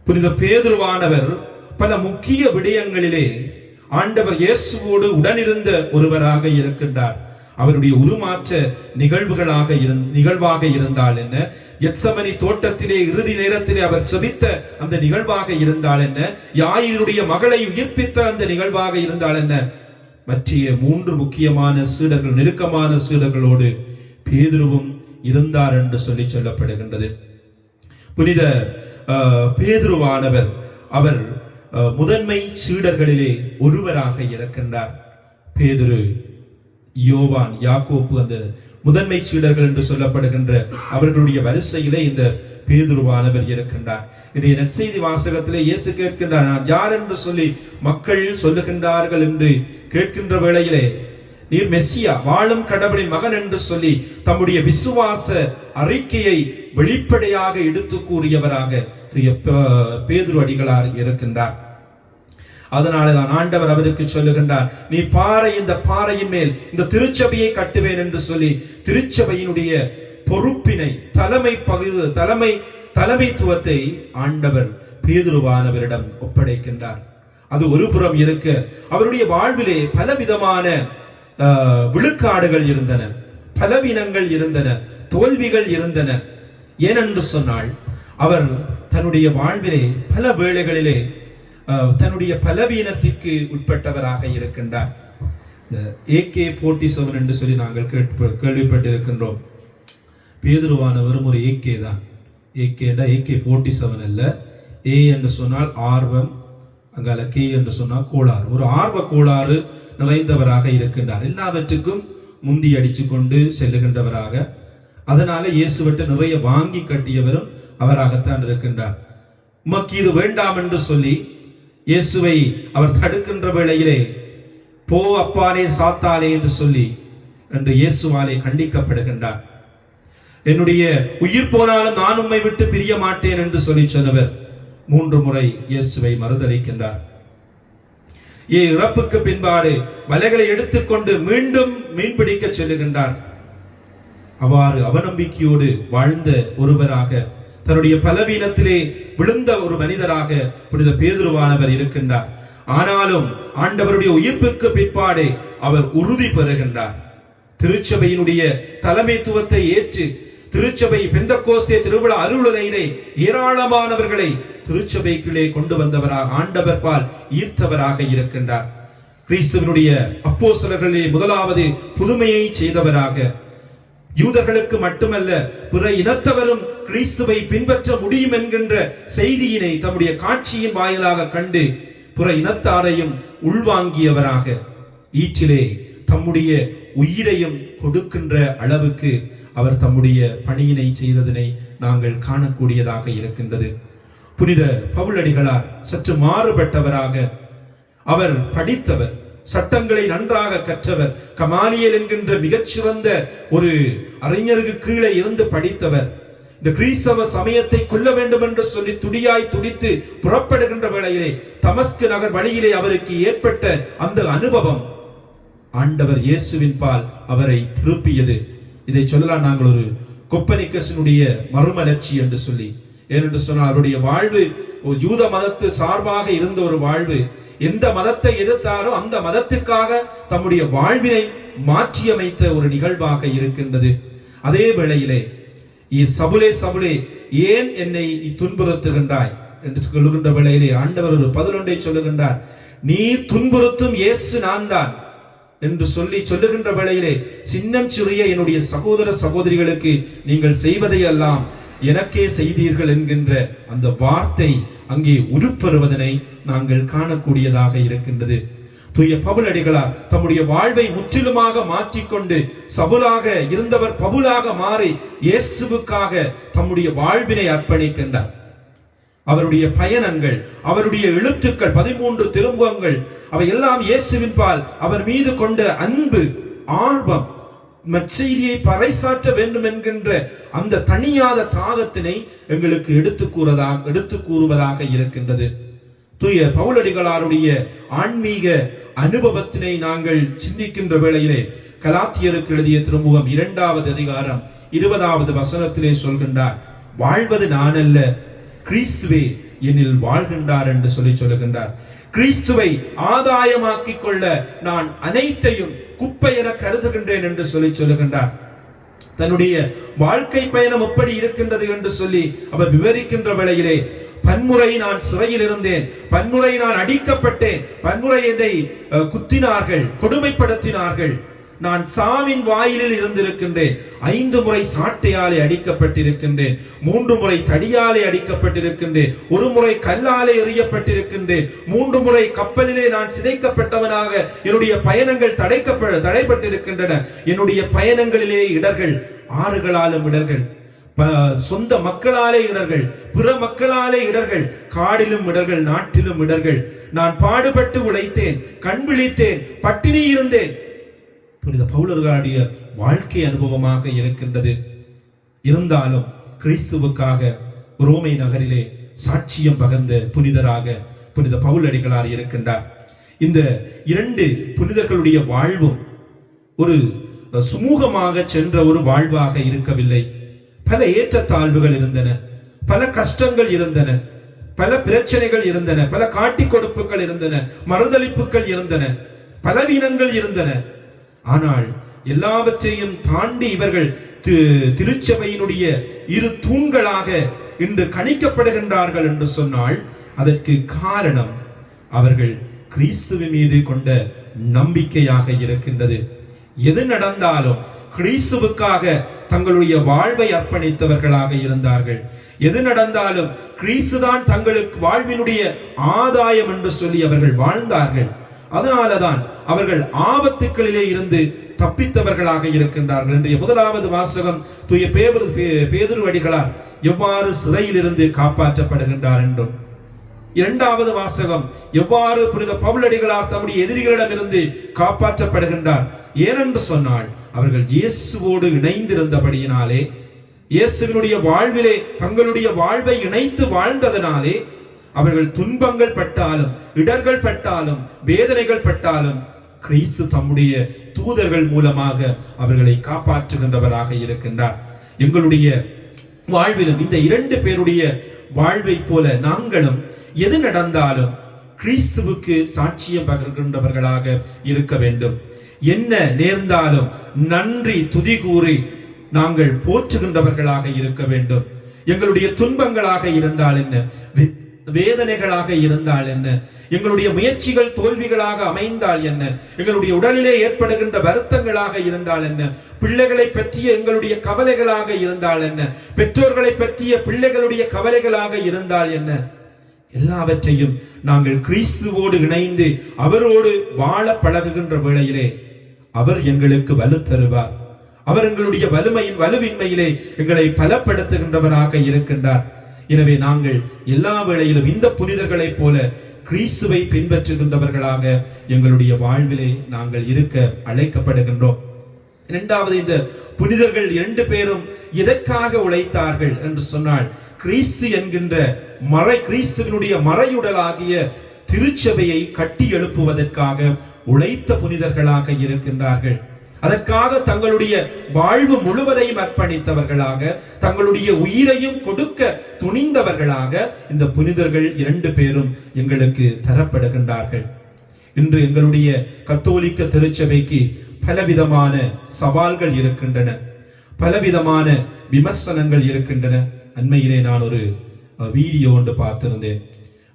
Speaker 3: புனித பேதுருவானவர் பல முக்கிய விடயங்களிலே ஆண்டவர் இயேசுவோடு உடனிருந்த ஒருவராக இருக்கின்றார். அவருடைய உருமாற்ற நிகழ்வாக இருந்தால் என்ன, எத்சமனி தோட்டத்திலே இறுதி நேரத்திலே அவர் செபித்த அந்த நிகழ்வாக இருந்தால் என்ன, யாயினுடைய மகளை உயிர்ப்பித்த அந்த நிகழ்வாக இருந்தால் என்ன, மற்றிய மூன்று முக்கியமான சீடர்கள், நெருக்கமான சீடர்களோடு பேதுருவும் இருந்தார் என்று சொல்லி சொல்லப்படுகின்றது. புனித பேதுருவானவர் அவர் முதன்மை சீடர்களிலே ஒருவராக இருக்கின்றார். பேதுரு, யோவான், யாக்கோப்பு அந்த முதன்மை சீடர்கள் என்று சொல்லப்படுகின்ற அவர்களுடைய வரிசையிலே இந்த பேதுருவானவர் இருக்கின்றார். இன்றைய நற்செய்தி வாசகத்திலே இயேசு கேட்கின்றார், நான் யார் என்று சொல்லி மக்கள் சொல்லுகின்றார்கள் என்று கேட்கின்ற வேளையிலே, நீர் மெஸ்ஸியா, வாழும் கடவுளின் மகன் என்று சொல்லி தம்முடைய விசுவாச அறிக்கையை வெளிப்படையாக எடுத்து கூறியவராக பேதுரு அடிகளார் இருக்கின்றார். அதனாலதான் ஆண்டவர் அவருக்கு சொல்லுகின்றார், நீ இந்த பாறையின் மேல் இந்த திருச்சபையை கட்டுவேன் என்று சொல்லி திருச்சபையினுடைய பொறுப்பினை, தலைமைத்துவத்தை ஆண்டவர் பேதுருவானவரிடம் ஒப்படைக்கின்றார். அது ஒரு புறம் இருக்க, அவருடைய வாழ்விலே பலவிதமான விழுக்காடுகள் இருந்தன, பலவீனங்கள் இருந்தன, தோல்விகள் இருந்தன. ஏனென்று சொன்னால் அவர் தன்னுடைய வாழ்விலே பல வேளைகளிலே தன்னுடைய பலவீனத்திற்கு உட்பட்டவராக இருக்கின்றார். இந்த AK-47 என்று சொல்லி நாங்கள் கேள்விப்பட்டிருக்கின்றோம். பேதுருவானவர் ஒரு AK தான். AK-47 அல்ல. A என்று சொன்னால் ஆர்வம், அங்கால K என்று சொன்னால் கோளாறு. ஒரு ஆர்வ கோளாறு நிறைந்தவராக இருக்கின்றார். எல்லாவற்றுக்கும் முந்தி அடிச்சு கொண்டு செல்லுகின்றவராக, அதனால இயேசுவிட்ட நிறைய வாங்கி கட்டியவரும் அவராகத்தான் இருக்கின்றார். உமக்கு இது வேண்டாம் என்று சொல்லி இயேசுவை அவர் தடுக்கின்ற வேளையிலே, போ அப்பாலே சாத்தானே என்று சொல்லி என்று இயேசுவாலே கண்டிக்கப்படுகின்றார். என்னுடைய உயிர் போனாலும் நான் உம்மை விட்டு பிரிய மாட்டேன் என்று சொல்லி சொன்னவர் 3 முறை இயேசுவை மறுதலிக்கின்றார். இறப்புக்கு பின்பாடு வலைகளை எடுத்துக்கொண்டு மீண்டும் மீன்பிடிக்க செல்லுகின்றார். அவ்வாறு அவநம்பிக்கையோடு வாழ்ந்த ஒருவராக, தன்னுடைய பலவீனத்திலே விழுந்த ஒரு மனிதராக புனித பேதுருவானவர் இருக்கின்றார். ஆனாலும் ஆண்டவருடைய உயிர்ப்புக்கு பிற்பாடு அவர் உறுதி பெறுகின்றார். திருச்சபையினுடைய தலைமைத்துவத்தை ஏற்று திருச்சபை பெந்தகோஸ்தே திருவிழா அருளுரையிலே ஏராளமானவர்களை திருச்சபைக்குள்ளே கொண்டு வந்தவராக, ஆண்டவர் பால் ஈர்த்தவராக இருக்கின்றார். கிறிஸ்துவனுடைய அப்போஸ்தலர்களிலே முதலாவது புதுமையை செய்தவராக, யூதர்களுக்கு மட்டுமல்ல பிற இனத்தவரும் கிறிஸ்துவை பின்பற்ற முடியும் என்கின்ற செய்தியினை தம்முடைய காட்சியின் வாயிலாக கண்டு பிற இனத்தாரையும் உள்வாங்கியவராக, ஈற்றிலே தம்முடைய உயிரையும் கொடுக்கின்ற அளவுக்கு அவர் தம்முடைய பணியினை செய்ததனை நாங்கள் காணக்கூடியதாக இருக்கின்றது. புனித பவுலடிகளார் சற்று மாறுபட்டவராக, அவர் படித்தவர், சட்டங்களை நன்றாக கற்றவர், கமாலியல் என்கின்ற மிகச்சிறந்த ஒரு அறிஞருக்கு கீழே இருந்து படித்தவர். இந்த கிறிஸ்தவ சமயத்தை கொல்ல வேண்டும் என்று சொல்லி துடியாய் துடித்து புறப்படுகின்ற வேளையிலே தமஸ்கு நகர் வழியிலே அவருக்கு ஏற்பட்ட அந்த அனுபவம் ஆண்டவர் இயேசுவின் பால் அவரை திருப்பியது. இதை சொல்லலாம் நாங்கள் ஒரு கொப்பனிக்கஸினுடைய மறுமலர்ச்சி என்று சொல்லி. ஏனென்று சொன்னால் அவருடைய வாழ்வு ஒரு யூத மதத்து சார்பாக இருந்த ஒரு வாழ்வு. எந்த மதத்தை எதிர்த்தாரோ அந்த மதத்துக்காக தம்முடைய வாழ்வினை மாற்றியமைத்த ஒரு நிகழ்வாக இருக்கின்றது. அதே வேளையிலே சபுலே சபுலே ஏன் என்னை நீ துன்புறுத்துகின்றாய் என்று சொல்லுகின்ற வேளையிலே ஆண்டவர் ஒரு 11 சொல்லுகின்றார். நீ துன்புறுத்தும் இயேசு நான் தான் என்று சொல்லி சொல்லுகின்ற வேளையிலே, சின்னம் சிறிய என்னுடைய சகோதர சகோதரிகளுக்கு நீங்கள் செய்வதை எல்லாம் எனக்கே செய்தீர்கள் என்கின்ற அந்த வார்த்தை அங்கே உருப்பெறுவதனை நாங்கள் காணக்கூடியதாக இருக்கின்றது. தூய பவுலடிகளார் தம்முடைய வாழ்வை முற்றிலுமாக மாற்றிக்கொண்டு சவுலாக இருந்தவர் பவுலாக மாறி இயேசுவுக்காக தம்முடைய வாழ்வினை அர்ப்பணிக்கின்றார். அவருடைய பயணங்கள், அவருடைய எழுத்துக்கள், 13 திருமுகங்கள், அவை எல்லாம் இயேசுவின் பால் அவர் மீது கொண்ட அன்பு, ஆர்வம், மற்செய்தியை பறைசாற்ற வேண்டும் என்கின்ற அந்த தனியாத தாகத்தினை எங்களுக்கு எடுத்து கூறுவதாக இருக்கின்றது. தூய பவுலடிகளாருடைய ஆன்மீக அனுபவத்தினை நாங்கள் சிந்திக்கின்ற வேளையிலே கலாத்தியருக்கு எழுதிய திருமுகம் 2வது அதிகாரம் 20வது வசனத்திலே சொல்கின்றார், வாழ்வது நான் அல்ல, கிறிஸ்துவே என்னில் வாழ்கின்றார் என்று சொல்லி சொல்லுகின்றார். கிறிஸ்துவை ஆதாயமாக்கிக் கொள்ள நான் அனைத்தையும் குப்பை என கருதுகின்றேன் என்று சொல்லி சொல்லுகின்றார். தன்னுடைய வாழ்க்கை பயணம் எப்படி இருக்கின்றது என்று சொல்லி அவர் விவரிக்கின்ற வேளையிலே, பன்முறை நான் சிறையில் இருந்தேன், பன்முறை நான் அடிக்கப்பட்டேன், பன்முறை என்னை குத்தினார்கள், கொடுமைப்படுத்தினார்கள், நான் சாவின் வாயிலில் இருந்திருக்கின்றேன், 5 முறை சாட்டையாலே அடிக்கப்பட்டிருக்கின்றேன், 3 முறை தடியாலே அடிக்கப்பட்டிருக்கின்றேன், 1 முறை கல்லாலே எறியப்பட்டிருக்கின்றேன், 3 முறை கப்பலிலே நான் சிதைக்கப்பட்டவனாக என்னுடைய பயணங்கள் தடைப்பட்டிருக்கின்றன. என்னுடைய பயணங்களிலே இடர்கள், ஆறுகளாலும் இடர்கள், சொந்த மக்களாலே இடர்கள், பிற மக்களாலே இடர்கள், காடிலும் இடர்கள், நாட்டிலும் இடர்கள். நான் பாடுபட்டு உழைத்தேன், கண் விழித்தேன், பட்டினி இருந்தேன். புனித பவுலர்களுடைய வாழ்க்கை அனுபவமாக இருக்கின்றது. இருந்தாலும் கிறிஸ்துவுக்காக ரோமை நகரிலே சாட்சியம் பகர்ந்த புனிதராக புனித பவுலடிகளார் இருக்கின்றார். இந்த 2 புனிதர்களுடைய வாழ்வும் ஒரு சுமூகமாக சென்ற ஒரு வாழ்வாக இருக்கவில்லை. பல ஏற்றத்தாழ்வுகள் இருந்தன, பல கஷ்டங்கள் இருந்தன, பல பிரச்சனைகள் இருந்தன, பல காட்டி கொடுப்புகள் இருந்தன, மறுதளிப்புகள் இருந்தன, பலவீனங்கள் இருந்தன. ஆனால் எல்லாவற்றையும் தாண்டி இவர்கள் திருச்சபையினுடைய 2 தூண்களாக இன்று கணிக்கப்படுகின்றார்கள் என்று சொன்னால் அதற்கு காரணம் அவர்கள் கிறிஸ்துவின் மீது கொண்ட நம்பிக்கையாக இருக்கின்றது. எது நடந்தாலும் கிறிஸ்துவுக்காக தங்களுடைய வாழ்வை அர்ப்பணித்தவர்களாக இருந்தார்கள். எது நடந்தாலும் கிறிஸ்துதான் தங்களுக்கு வாழ்வினுடைய ஆதாயம் என்று சொல்லி அவர்கள் வாழ்ந்தார்கள். அதனாலதான் அவர்கள் ஆபத்துக்களிலே இருந்து தப்பித்தவர்களாக இருக்கின்றார்கள். இன்றைய முதலாவது வாசகம் தூய பேதுரு அடிகளார் எவ்வாறு சிறையில் இருந்து காப்பாற்றப்படுகின்றார் என்றும், இரண்டாவது வாசகம் எவ்வாறு புனித பவுலடிகளார் தம்முடைய எதிரிகளிடமிருந்து காப்பாற்றப்படுகின்றார். ஏனென்று சொன்னால் அவர்கள் இயேசுவோடு இணைந்திருந்தபடியினாலே, இயேசுவினுடைய வாழ்விலே தங்களுடைய வாழ்வை இணைத்து வாழ்ந்ததனாலே அவர்கள் துன்பங்கள் பட்டாலும், இடர்கள் பட்டாலும், வேதனைகள் பட்டாலும் கிறிஸ்து தம்முடைய தூதர்கள் மூலமாக அவர்களை காப்பாற்றுகின்றவராக இருக்கின்றார். எங்களுடைய வாழ்விலும் இந்த இரண்டு பேருடைய வாழ்வை போல நாங்களும் எது நடந்தாலும் கிறிஸ்துவுக்கு சாட்சியம் பகிர்கின்றவர்களாக இருக்க வேண்டும். என்ன நேர்ந்தாலும் நன்றி துதி கூறி நாங்கள் போற்றுகின்றவர்களாக இருக்க வேண்டும். எங்களுடைய துன்பங்களாக இருந்தால் என்ன, வேதனைகளாக இருந்தால் என்ன, எங்களுடைய முயற்சிகள் தோல்விகளாக அமைந்தால் என்ன, எங்களுடைய உடலிலே ஏற்படுகின்ற வருத்தங்களாக இருந்தால் என்ன, பிள்ளைகளை பற்றிய எங்களுடைய கவலைகளாக இருந்தால் என்ன, பெற்றோர்களை பற்றிய பிள்ளைகளுடைய கவலைகளாக இருந்தால் என்ன, எல்லாவற்றையும் நாங்கள் கிறிஸ்துவோடு இணைந்து அவரோடு வாழ பழகுகின்ற வேளையிலே அவர் எங்களுக்கு வலு தருவார். அவர் எங்களுடைய வலுவின்மையிலே எங்களை பலப்படுத்துகின்றவராக இருக்கின்றார். எனவே நாங்கள் எல்லா வேளையிலும் இந்த புனிதர்களைப் போல கிறிஸ்துவை பின்பற்றுகின்றவர்களாக எங்களுடைய வாழ்விலே நாங்கள் இருக்க அழைக்கப்படுகின்றோம். இரண்டாவது, இந்த புனிதர்கள் இரண்டு பேரும் எதற்காக உழைத்தார்கள் என்று சொன்னால், கிறிஸ்து என்கின்ற கிறிஸ்துவினுடைய மறையுடலாகிய திருச்சபையை கட்டி எழுப்புவதற்காக உழைத்த புனிதர்களாக இருக்கின்றார்கள். அதற்காக தங்களுடைய வாழ்வு முழுவதையும் அர்ப்பணித்தவர்களாக, தங்களுடைய உயிரையும் கொடுக்க துணிந்தவர்களாக இந்த புனிதர்கள் இரண்டு பேரும் எங்களுக்கு தரப்படுகின்றார்கள். இன்று எங்களுடைய கத்தோலிக்க திருச்சபைக்கு பலவிதமான சவால்கள் இருக்கின்றன, பலவிதமான விமர்சனங்கள் இருக்கின்றன. அண்மையிலே நான் ஒரு வீடியோ ஒன்று பார்த்திருந்தேன்.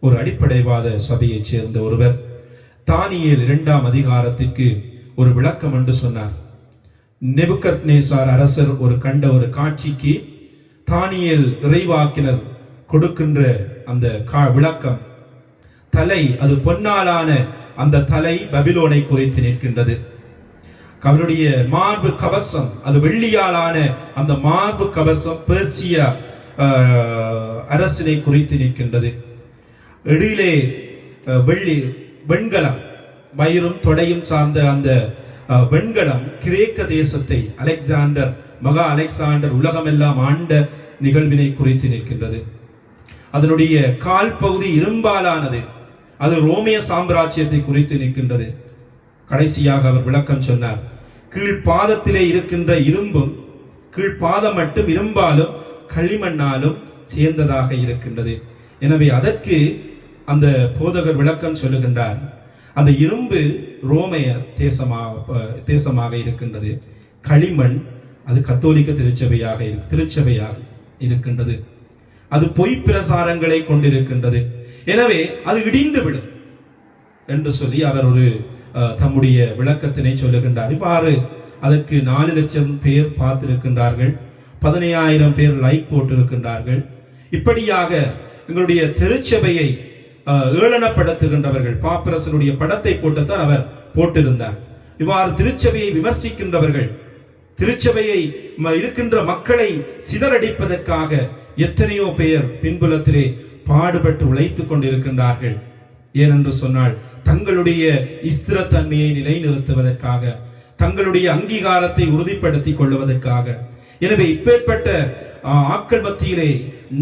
Speaker 3: ஒரு அடிப்படைவாத சபையைச் சேர்ந்த ஒருவர் தானியேல் 2ஆம் அதிகாரத்திற்கு ஒரு விளக்கம் என்று சொன்னார். நெபுகத்நேசார் அரசர் கண்ட ஒரு காட்சிக்கு தானியேல் இறைவாக்கினர் கொடுக்கின்ற அந்த விளக்கம், தலை, அது பொன்னாலான அந்த தலை பபிலோனை குறித்து நிற்கின்றது. அவருடைய மார்பு கவசம், அது வெள்ளியாலான அந்த மார்பு கவசம் பெர்சியா அரசினை குறித்து நிற்கின்றது. எழிலே வெண்கலம், வயிறும் தொடையும் சார்ந்த அந்த வெண்கலம் கிரேக்க தேசத்தை மகா அலெக்சாண்டர் உலகமெல்லாம் ஆண்ட நிகழ்வினை குறித்து நிற்கின்றது. அதனுடைய கால் பகுதி இரும்பாலானது, அது ரோமிய சாம்ராஜ்யத்தை குறித்து நிற்கின்றது. கடைசியாக அவர் விளக்கம் சொன்னார், கீழ்பாதத்திலே இருக்கின்ற இரும்பும், கீழ்பாதம் மட்டும் இரும்பாலும் களிமண்ணாலும் சேர்ந்ததாக இருக்கின்றது. எனவே அதற்கு அந்த போதகர் விளக்கம் சொல்லுகின்றார், அந்த இரும்பு ரோமைய தேசமாக இருக்கின்றது, களிமண் அது கத்தோலிக்க திருச்சபையாக இருக்கின்றது, அது பொய் பிரசாரங்களை கொண்டிருக்கின்றது. எனவே அது இடிந்து விடும் என்று சொல்லி அவர் ஒரு தம்முடைய விளக்கத்தினை சொல்லுகின்றார். இவ்வாறு அதற்கு 4 லட்சம் பேர் பார்த்திருக்கின்றார்கள், 15,000 பேர் லைக் போட்டிருக்கின்றார்கள். இப்படியாக எங்களுடைய திருச்சபையை ஏளனப்படுத்துகின்றவர்கள், பாப்பரசனுடைய படத்தை போட்டுத்தான் அவர் போட்டிருந்தார். இவ்வாறு திருச்சபையை விமர்சிக்கின்றவர்கள், திருச்சபையை இருக்கின்ற மக்களை சிதறடிப்பதற்காக எத்தனையோ பேர் பின்புலத்திலே பாடுபட்டு உழைத்துக் கொண்டிருக்கின்றார்கள். ஏனென்று சொன்னால் தங்களுடைய ஸ்திரத்தன்மையை நிலைநிறுத்துவதற்காக, தங்களுடைய அங்கீகாரத்தை உறுதிப்படுத்திக் கொள்வதற்காக. எனவே இப்பேற்பட்ட ஆட்கள் மத்தியிலே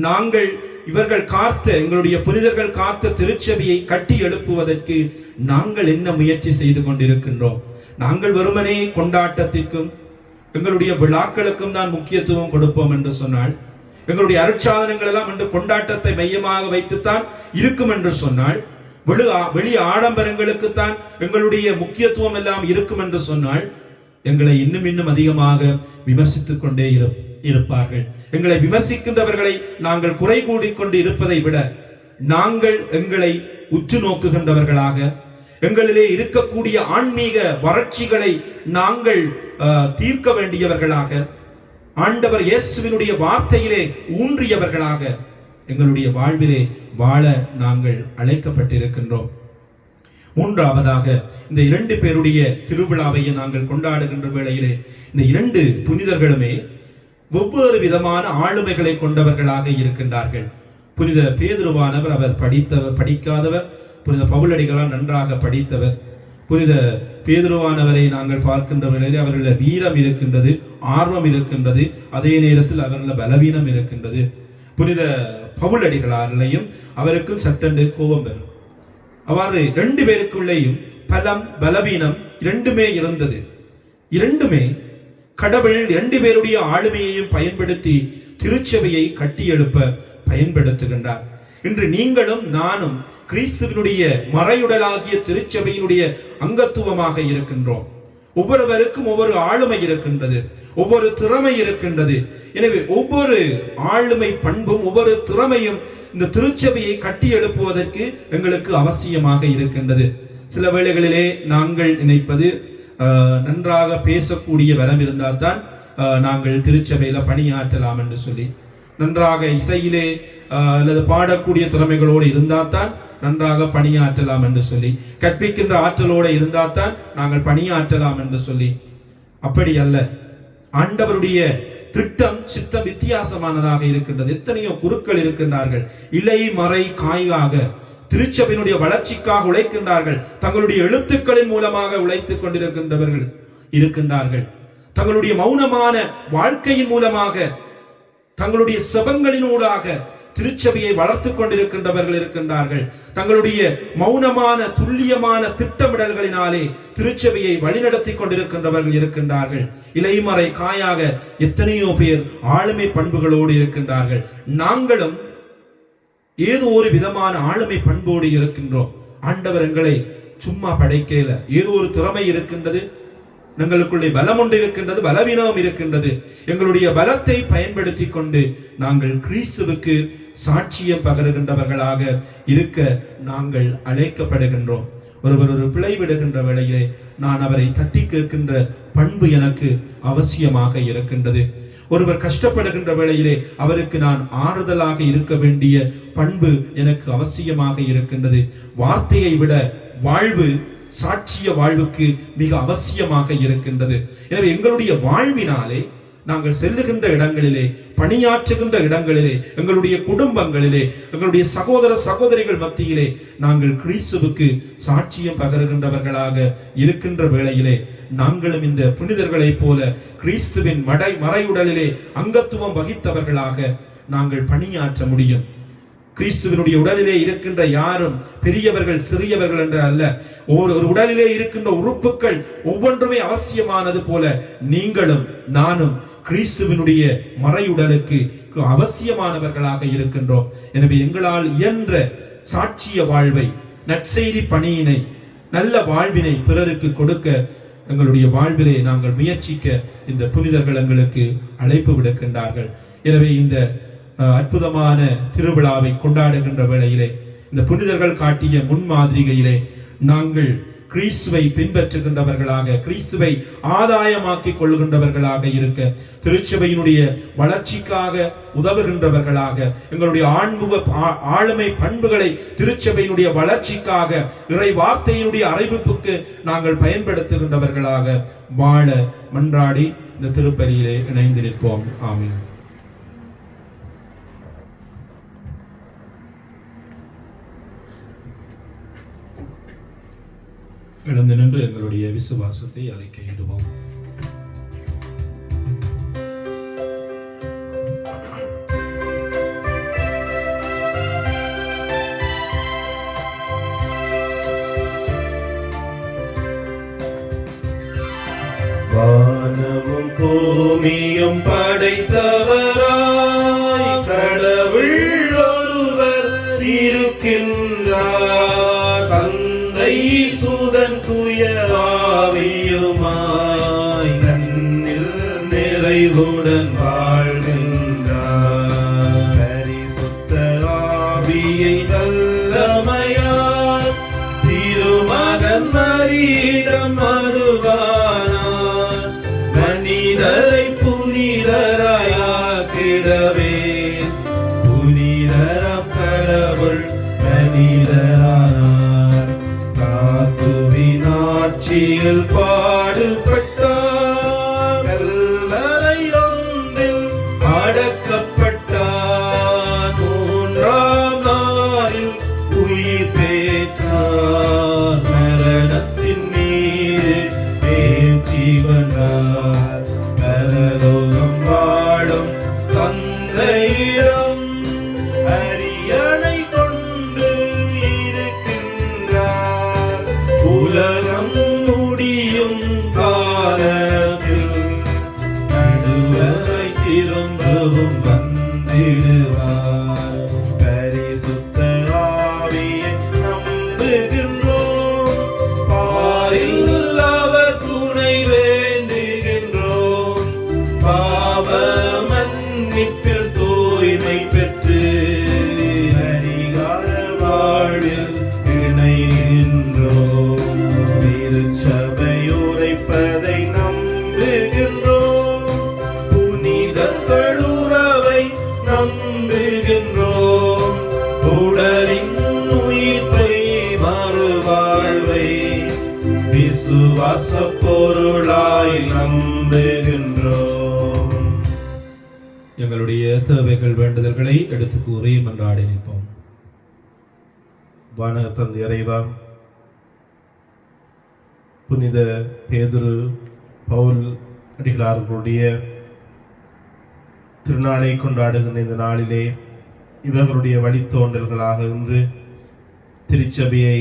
Speaker 3: நாங்கள் இவர்கள் காத்த, எங்களுடைய புனிதர்கள் காத்த திருச்சபையை கட்டி எழுப்புவதற்கு நாங்கள் என்ன முயற்சி செய்து கொண்டிருக்கின்றோம்? நாங்கள் வெறுமனே கொண்டாட்டத்திற்கும் எங்களுடைய விழாக்களுக்கும் தான் முக்கியத்துவம் கொடுப்போம் என்று சொன்னால், எங்களுடைய அருட்சாதனங்கள் எல்லாம் என்று கொண்டாட்டத்தை மையமாக வைத்துத்தான் இருக்கும் என்று சொன்னால், வெளி ஆடம்பரங்களுக்குத்தான் எங்களுடைய முக்கியத்துவம் எல்லாம் இருக்கும் என்று சொன்னால், எங்களை இன்னும் அதிகமாக விமர்சித்துக் கொண்டே இருப்பார்கள். எங்களை விமர்சிக்கின்றவர்களை நாங்கள் குறை கூடிக்கொண்டு இருப்பதை விட, நாங்கள் எங்களை உற்று நோக்குகின்றவர்களாக, எங்களிலே இருக்கக்கூடிய ஆன்மீக வறட்சிகளை நாங்கள் தீர்க்க வேண்டியவர்களாக, ஆண்டவர் இயேசுவினுடைய வார்த்தையிலே ஊன்றியவர்களாக எங்களுடைய வாழ்விலே வாழ நாங்கள் அழைக்கப்பட்டிருக்கின்றோம். மூன்றாவதாக, இந்த 2 பேருடைய திருவிழாவை நாங்கள் கொண்டாடுகின்ற வேளையிலே இந்த 2 புனிதர்களுமே ஒவ்வொரு விதமான ஆளுமைகளை கொண்டவர்களாக இருக்கின்றார்கள். புனித பேதுருவானவர் அவர் படிக்காதவர், புனித பவுலடிகளால் நன்றாக படித்தவர். புனித பேதுருவானவரை நாங்கள் பார்க்கின்ற வேளையிலே அவர்களில் வீரம் இருக்கின்றது, ஆர்வம் இருக்கின்றது, அதே நேரத்தில் அவர்களில் பலவீனம் இருக்கின்றது. புனித பவுலடிகளாரையும் அவருக்கும் சட்டென்று கோபம் வரும். அவ்வாறு 2 பேருக்குள்ளேயும் பலம் பலவீனம் இரண்டுமே இருந்தது. இரண்டுமே கடவுள் 2 பேருடைய ஆளுமையையும் பயன்படுத்தி திருச்சபையை கட்டியெழுப்ப பயன்படுத்துகின்றார். இன்று நீங்களும் நானும் கிறிஸ்துவினுடைய மறையுடலாகிய திருச்சபையினுடைய அங்கத்துவமாக இருக்கின்றோம். ஒவ்வொருவருக்கும் ஒவ்வொரு ஆளுமை இருக்கின்றது, ஒவ்வொரு திறமை இருக்கின்றது. எனவே ஒவ்வொரு ஆளுமை பண்பும் ஒவ்வொரு திறமையும் இந்த திருச்சபையை கட்டி எழுப்புவதற்கு எங்களுக்கு அவசியமாக இருக்கின்றது. சில வேளைகளிலே நாங்கள் நினைப்பது நன்றாக பேசக்கூடிய வரம் இருந்தால் தான் நாங்கள் திருச்சபையில பணியாற்றலாம் என்று சொல்லி, நன்றாக இசையிலே அல்லது பாடக்கூடிய திறமைகளோடு இருந்தால் தான் நன்றாக பணியாற்றலாம் என்று சொல்லி, கற்பிக்கின்ற ஆற்றலோடு இருந்தால் தான் நாங்கள் பணியாற்றலாம் என்று சொல்லி. அப்படி அல்ல. ஆண்டவருடைய திட்டம் சித்தம் வித்தியாசமானதாக இருக்கின்றது. எத்தனையோ குருக்கள் இருக்கின்றார்கள், இலை மறை காயாக திருச்சபையினுடைய வளர்ச்சிக்காக உழைக்கின்றார்கள். தங்களுடைய எழுத்துக்களின் மூலமாக உழைத்துக் கொண்டிருக்கின்றவர்கள் இருக்கின்றார்கள். தங்களுடைய மௌனமான வாழ்க்கையின் மூலமாக, தங்களுடைய செபங்களினூடாக திருச்சபையை வளர்த்துக் கொண்டிருக்கின்றவர்கள் இருக்கின்றார்கள். தங்களுடைய மௌனமான துல்லியமான திட்டமிடல்களினாலே திருச்சபையை வழிநடத்தி கொண்டிருக்கின்றவர்கள் இருக்கின்றார்கள். இலைமறை காயாக எத்தனையோ பேர் ஆளுமை பண்புகளோடு இருக்கின்றார்கள். நாங்களும் ஏதோ ஒரு விதமான ஆளுமை பண்போடு இருக்கின்றோம். ஆண்டவர் எங்களை சும்மா படைக்கல. ஏதோ ஒரு திறமை இருக்கின்றது, எங்களுக்குள்ளே பலம் ஒன்று இருக்கின்றது, பலவீனம் இருக்கின்றது. எங்களுடைய பலத்தை பயன்படுத்தி கொண்டு நாங்கள் கிறிஸ்துவுக்கு சாட்சியம் பகருகின்றவர்களாக இருக்க நாங்கள் அழைக்கப்படுகின்றோம். ஒருவர் ஒரு பிழை விடுகின்ற வேளையிலே நான் அவரை தட்டி கேட்கின்ற பண்பு எனக்கு அவசியமாக இருக்கின்றது. ஒருவர் கஷ்டப்படுகின்ற வேளையிலே அவருக்கு நான் ஆறுதலாக இருக்க வேண்டிய பண்பு எனக்கு அவசியமாக இருக்கின்றது. வார்த்தையை விட வாழ்வு, சாட்சிய வாழ்வுக்கு மிக அவசியமாக இருக்கின்றது. எனவே எங்களுடைய வாழ்வினாலே நாங்கள் செல்லுகின்ற இடங்களிலே, பணியாற்றுகின்ற இடங்களிலே, எங்களுடைய குடும்பங்களிலே, எங்களுடைய சகோதர சகோதரிகள் மத்தியிலே நாங்கள் கிறிஸ்துவுக்கு சாட்சியம் பகருகின்றவர்களாக இருக்கின்ற வேளையிலே நாங்களும் இந்த புனிதர்களை போல கிறிஸ்துவின் மறையுடலிலே அங்கத்துவம் வகித்தவர்களாக நாங்கள் பணியாற்ற முடியும். கிறிஸ்துவினுடைய உடலிலே இருக்கின்ற யாரும் பெரியவர்கள் சிறியவர்கள் என்று அல்ல. ஒரு உடலிலே இருக்கின்ற உறுப்புகள் ஒவ்வொன்றுமே அவசியமானது போல நீங்களும் நானும் கிறிஸ்துவினுடைய மறையுடலுக்கு அவசியமானவர்களாக இருக்கின்றோம். எனவே எங்களால் இயன்ற சாட்சிய வாழ்வை, நற்செய்தி பணியினை, நல்ல வாழ்வினை பிறருக்கு கொடுக்க எங்களுடைய வாழ்விலே நாங்கள் முயற்சிக்க இந்த புனிதர்கள் எங்களுக்கு அழைப்பு விடுக்கின்றார்கள். எனவே இந்த அற்புதமான திருவிழாவை கொண்டாடுகின்ற வேளையிலே, இந்த புனிதர்கள் காட்டிய முன்மாதிரிகையிலே நாங்கள் கிறிஸ்துவை பின்பற்றுகின்றவர்களாக, கிறிஸ்துவை ஆதாயமாக்கிக் கொள்கின்றவர்களாக இருக்க, திருச்சபையினுடைய வளர்ச்சிக்காக உதவுகின்றவர்களாக, எங்களுடைய ஆளுமை பண்புகளை திருச்சபையினுடைய வளர்ச்சிக்காக, இறை வார்த்தையினுடைய அறிவிப்புக்கு நாங்கள் பயன்படுத்துகின்றவர்களாக வாழ மன்றாடி இந்த திருப்பலியிலே இணைந்து நிற்போம். ஆமென். எழுந்து நின்று எங்களுடைய விசுவாசத்தை அறிக்கையிடுவோம்.
Speaker 1: வானமும் பூமியும் படைத்தவராய் கடவுள் ஒருவர் இருக்கின்றார். தந்தை சுதன் தூய ஆவியுமாய் தன்னில் நிறைவுடன் வாழ்கின்றார். பரிசுத்த ஆவியை நல்லமையால் திருமகன் ஒருவராய் திரும்பவும் வந்திடுவார். பரிசுத்த ஆவியை நம்புகின்றோம், பாரில் அவர் துணை வேண்டுகின்றோம். பாவ மன்னிப்பில் தூய்மை பெற்று அதிகார வாழ்வில் இணைகின்றோம். திருச்சபை உரைப்பதை நம்புகின்றோம், புனிதர்கள் உறவை நம்புகின்றோம். உடலின் உயிர்ப்பை மறுவாழ்வை விசுவாச பொருளாய் நம்புகின்றோம்.
Speaker 2: எங்களுடைய தேவைகள் வேண்டுதல்களை எடுத்து கூறி மன்றாடி நிற்போம்.
Speaker 1: வானக தந்தை இறைவா, புனித பேதுரு பவுல் அடிகளார்களுடைய திருநாளை கொண்டாடுகின்ற இந்த நாளிலே இவர்களுடைய வழித்தோன்றல்களாக இன்று திருச்சபையை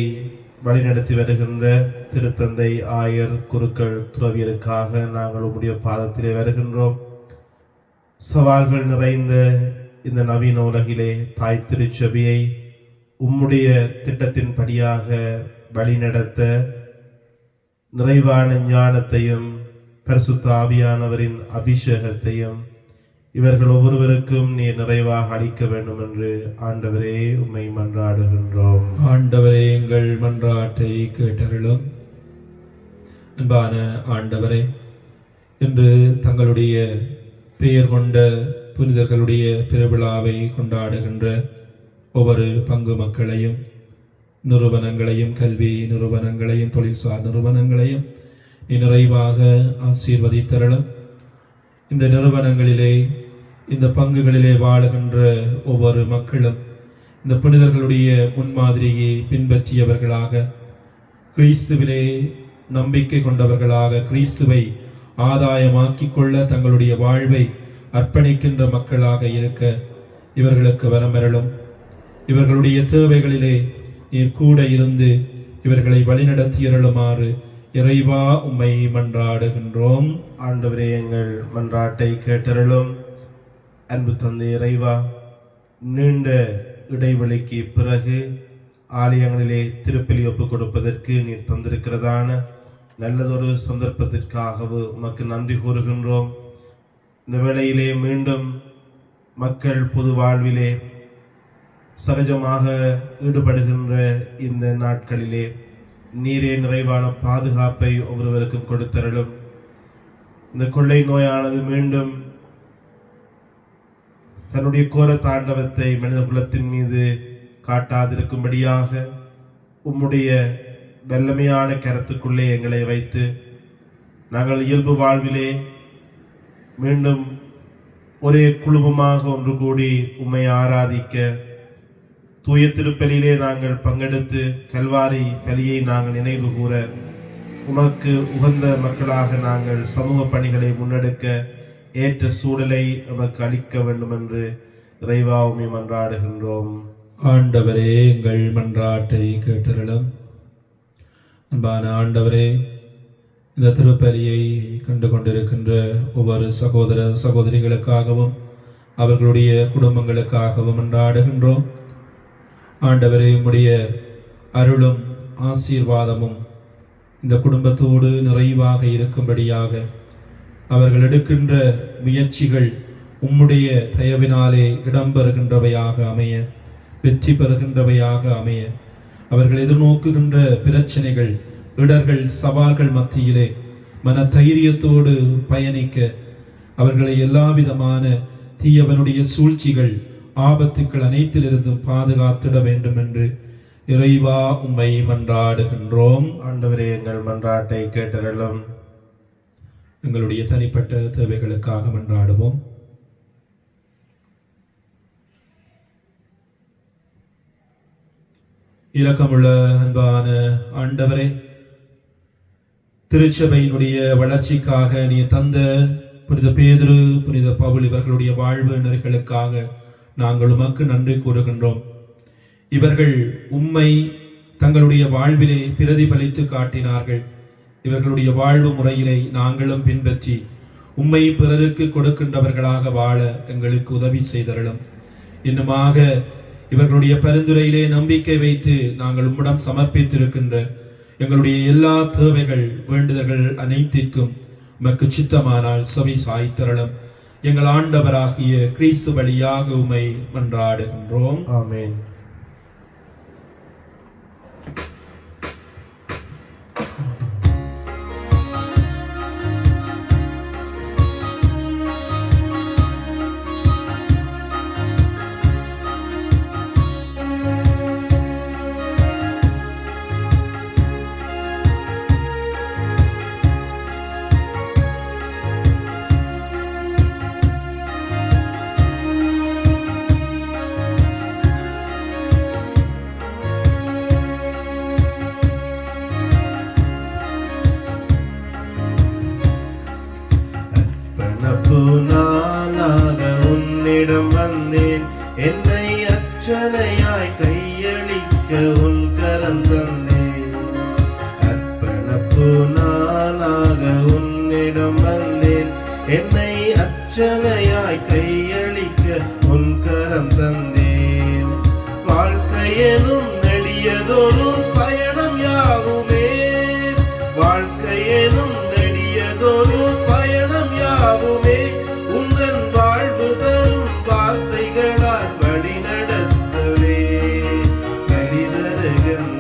Speaker 1: வழிநடத்தி வருகின்ற திருத்தந்தை ஆயர் குருக்கள் துறவியருக்காக நாங்கள் உம்முடைய பாதத்திலே வருகின்றோம். சவால்கள் நிறைந்த இந்த நவீன உலகிலே தாய் திருச்சபையை உம்முடைய திட்டத்தின்படியாக வழிநடத்த நிறைவான ஞானத்தையும் பரிசுத்த ஆவியானவரின் அபிஷேகத்தையும் இவர்கள் ஒவ்வொருவருக்கும் நீர் நிறைவாக அளிக்க வேண்டும் என்று ஆண்டவரே உம்மை மன்றாடுகின்றோம்.
Speaker 2: ஆண்டவரே, எங்கள் மன்றாட்டை கேட்டருளும். அன்பான ஆண்டவரே, இன்று தங்களுடைய பெயர் கொண்ட புனிதர்களுடைய பெருவிழாவை கொண்டாடுகின்ற ஒவ்வொரு பங்கு மக்களையும், நிறுவனங்களையும், கல்வி நிறுவனங்களையும், தொழில்சார் நிறுவனங்களையும் நீ நிறைவாக ஆசீர்வதித்தருளும். இந்த நிறுவனங்களிலே, இந்த பங்குகளிலே வாழுகின்ற ஒவ்வொரு மக்களும் இந்த புனிதர்களுடைய முன்மாதிரியை பின்பற்றியவர்களாக, கிறிஸ்துவிலே நம்பிக்கை கொண்டவர்களாக, கிறிஸ்துவை ஆதாயமாக்கிக் கொள்ள தங்களுடைய வாழ்வை அர்ப்பணிக்கின்ற மக்களாக இருக்க இவர்களுக்கு வரமருளும். இவர்களுடைய தேவைகளிலே நீர் கூட இருந்து இவர்களை வழிநடத்தியருளுமாறு இறைவா உம்மை மன்றாடுகின்றோம்.
Speaker 1: ஆண்டவரே, எங்கள் மன்றாட்டை கேட்டருளும். அன்பு தந்தை இறைவா, நீண்ட இடைவெளிக்கு பிறகு ஆலயங்களிலே திருப்பலி ஒப்புக் கொடுப்பதற்கு நீர் தந்திருக்கிறதான நல்லதொரு சந்தர்ப்பத்திற்காகவும் உமக்கு நன்றி கூறுகின்றோம். இந்த வேளையிலே மீண்டும் மக்கள் பொது வாழ்விலே சகஜமாக ஈடுபடுகின்ற இந்த நாட்களிலே நீரே நிறைவான பாதுகாப்பை ஒவ்வொருவருக்கும் கொடுத்தருளும். இந்த கொள்ளை நோயானது மீண்டும் தன்னுடைய கோர தாண்டவத்தை மனித குலத்தின் மீது காட்டாதிருக்கும்படியாக உம்முடைய வல்லமையான கரத்துக்குள்ளே எங்களை வைத்து நாங்கள் இயல்பு வாழ்விலே மீண்டும் ஒரே குழுமமாக ஒன்று கூடி உம்மை ஆராதிக்க, தூய திருப்பலியிலே நாங்கள் பங்கெடுத்து கல்வாரி பலியை நாங்கள் நினைவு கூற, உமக்கு உகந்த மக்களாக நாங்கள் சமூக பணிகளை முன்னெடுக்க ஏற்ற சூழலை உமக்கு அளிக்க வேண்டும் என்று இறைவா உம்மை மன்றாடுகின்றோம்.
Speaker 2: ஆண்டவரே, எங்கள் மன்றாட்டை கேட்டருளும். அன்பான ஆண்டவரே, இந்த திருப்பலியை கண்டு கொண்டிருக்கின்ற ஒவ்வொரு சகோதர சகோதரிகளுக்காகவும் அவர்களுடைய குடும்பங்களுக்காகவும் மன்றாடுகின்றோம். ஆண்டவரே, உம்முடைய அருளும் ஆசீர்வாதமும் இந்த குடும்பத்தோடு நிறைவாக இருக்கும்படியாக அவர்கள் எடுக்கின்ற முயற்சிகள் உம்முடைய தயவினாலே இடம்பெறுகின்றவையாக அமைய, வெற்றி பெறுகின்றவையாக அமைய, அவர்கள் எதிர்நோக்குகின்ற பிரச்சனைகள், இடர்கள், சவால்கள் மத்தியிலே மன தைரியத்தோடு பயணிக்க அவர்களை எல்லா விதமான தீயவனுடைய சூழ்ச்சிகள், ஆபத்துக்கள் அனைத்திலிருந்தும் பாதுகாத்திட வேண்டும் என்று இறைவா உம்மை மன்றாடுகின்றோம்.
Speaker 1: ஆண்டவரே, எங்கள் மன்றாட்டை கேட்டருளும்.
Speaker 2: எங்களுடைய தனிப்பட்ட தேவைகளுக்காக மன்றாடுவோம். இரக்கமுள்ள அன்பான ஆண்டவரே, திருச்சபையினுடைய வளர்ச்சிக்காக நீ தந்த புனித பேதுரு, புனித பவுல் இவர்களுடைய வாழ்வு நெறிகளுக்காக நாங்கள் உமக்கு நன்றி கூறுகின்றோம். இவர்கள் உம்மை தங்களுடைய வாழ்விலே பிரதிபலித்து காட்டினார்கள். இவர்களுடைய வாழ்வு முறையிலே நாங்களும் பின்பற்றி
Speaker 3: உம்மை பிறருக்கு கொடுக்கின்றவர்களாக வாழ எங்களுக்கு உதவி செய்தருளும். இன்னுமாக இவர்களுடைய பரிந்துரையிலே நம்பிக்கை வைத்து நாங்கள் உம்மிடம் சமர்ப்பித்திருக்கின்ற எங்களுடைய எல்லா தேவைகள் வேண்டுதல்கள் அனைத்திற்கும் உமக்கு சித்தமானால் செவி சாய்த்தருளும். எங்கள் ஆண்டவராகிய கிறிஸ்து வழியாக உம்மை மன்றாடுகின்றோம்.
Speaker 1: ஆமென். நானாக உன்னிடம் வந்தேன், என்னை அர்ச்சனையாய் கையளிக்க உன் கரம் தந்தேன். அர்ப்பணப்பு நானாக உன்னிடம் வந்தேன், என்னை அர்ச்சனையாய் கையளிக்க உன் கரம் தந்தேன். வாழ்க்கையெனும் நெடியதொரு பயணம் யாவுமே, வாழ்க்கையெனும் நெடியதொரு பயணம் யாவுமே, உந்தன் வாழ்வு தரும் வார்த்தைகளால் வழி நடத்தவே கலிதருகின்றேன்.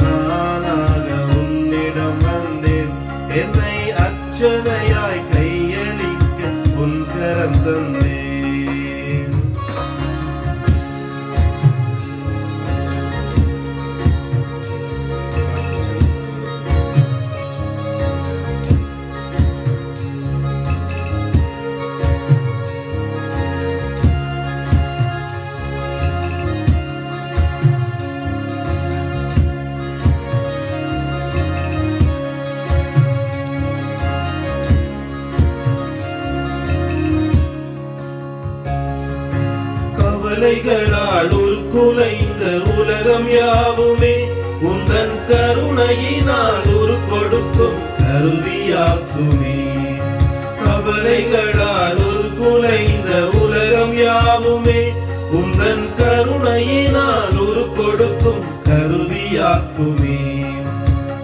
Speaker 1: நானாக உன்னிடம் வந்தேன், என்னை அர்ச்சனையாய் கையளிக்க உன் கரம் தந்தேன். கவலைகளால் உருக்குலைந்த உலகம் யாவுமே, உந்தன் கருணையினால் உரு கொடுக்கும் கருவியாக்குமே. கவலைகளால் உருக்குலைந்த உலகம் யாவுமே, உந்தன் கருணையினால் உரு கொடுக்கும் கருவியாக்குமே.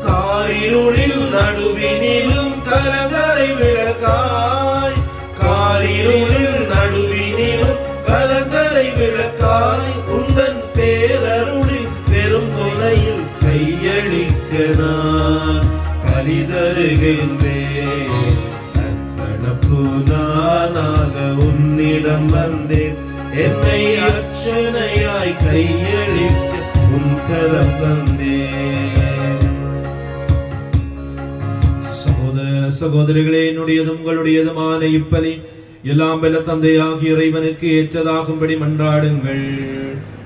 Speaker 1: காரிருளில் நடுவினிலும் கலங்கரை விளக்காய், காரிருளில் நடுவினிலும் கலங்கரை விளக்காய், உந்தன் பேரருளில் பெரும் துணையில் கையளிக்க நான் கலிதருகின்றேன். அர்ப்பணப்பு நானாக உன்னிடம் வந்தேன், என்னை அர்ச்சனையாய் கையளிக்க உன் கரம் தந்தேன்.
Speaker 3: சகோதர சகோதரிகளே, என்னுடையதும் உங்களுடையதுமான இப்பலி எல்லாம் வல்ல தந்தையாகிய இறைவனுக்கு ஏற்றதாகும்படி மன்றாடுங்கள்.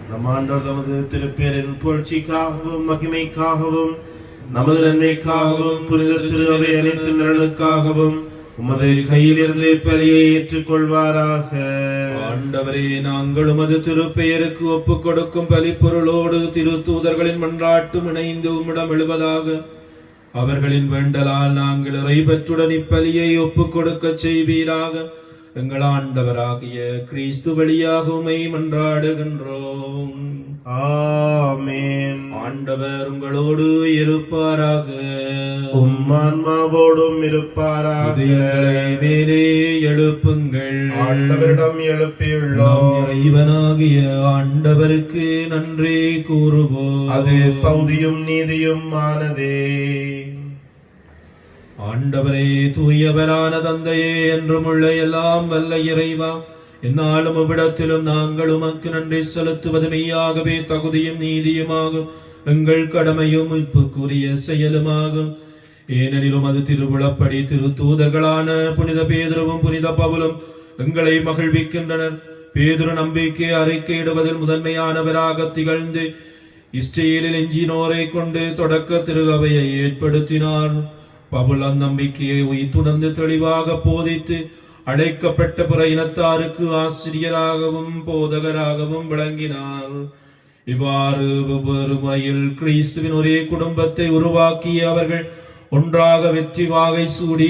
Speaker 1: நம் ஆண்டவர் தமது திருப்பேரின் புகழ்ச்சிக்காகவும் மகிமைக்காகவும் நமது நன்மைக்காகவும் புனித திரு அவை அனைத்து நலனுக்காகவும் உமது கையிலிருந்து பலியை ஏற்றுக்கொள்வாராக.
Speaker 3: ஆண்டவரே, நாங்கள் உமது திருப்பெயருக்கு ஒப்புக் கொடுக்கும் பலிப்பொருளோடு திரு தூதர்களின் மன்றாட்டும் இணைந்து உம்மிடம் எழுவதாக. அவர்களின் வேண்டலால் நாங்கள் இறைபற்றுடன் இப்பலியை ஒப்புக் கொடுக்க செய்வீராக. எங்கள் ஆண்டவராகிய கிறிஸ்து வழியாக உம்மை மன்றாடுகின்றோம்.
Speaker 1: ஆமென்.
Speaker 3: ஆண்டவர் உங்களோடு இருப்பாராக.
Speaker 1: ஆன்மாவோடும் இருப்பாராக.
Speaker 3: இதயங்களை மேலே எழுப்புங்கள்.
Speaker 1: ஆண்டவரிடம்
Speaker 3: நம்
Speaker 1: எழுப்பியுள்ளோம்.
Speaker 3: இறைவனாகிய ஆண்டவருக்கு நன்றி கூறுவோம்.
Speaker 1: அது தகுதியும் நீதியும் ஆனதே.
Speaker 3: ஆண்டவரே, தூயவரான தந்தையே, என்றும் உள்ள எல்லாம் வல்ல இறைவா, எந்நாளும் இவ்விடத்திலும் நாங்கள் உமக்கு நன்றி செலுத்துவது மெய்யாகவே தகுதியும் நீதியுமாகும், எங்கள் கடமையும் மீட்புக்குரிய செயலுமாகும். ஏனெனிலும் அது திருவுளப்படி திரு தூதர்களான புனித பேதுருவும் புனித பவுலும் எங்களை மகிழ்விக்கின்றனர். பேதுரு நம்பிக்கை அறிக்கையிடுவதில் முதன்மையானவராக திகழ்ந்து இஸ்ரேலில் எஞ்சினோரை கொண்டு தொடக்க திருகவையை ஏற்படுத்தினார். பவுல் அந்நம்பிக்கையை உயிர்த்துணர்ந்து தெளிவாக போதித்து அழைக்கப்பட்ட பிற இனத்தாருக்கு ஆசிரியராகவும் போதகராகவும் விளங்கினார். இவ்வாறு ஒவ்வொரு முறையில் கிறிஸ்துவின் ஒரே குடும்பத்தை உருவாக்கிய அவர்கள் ஒன்றாக வெற்றி வாகை சூடி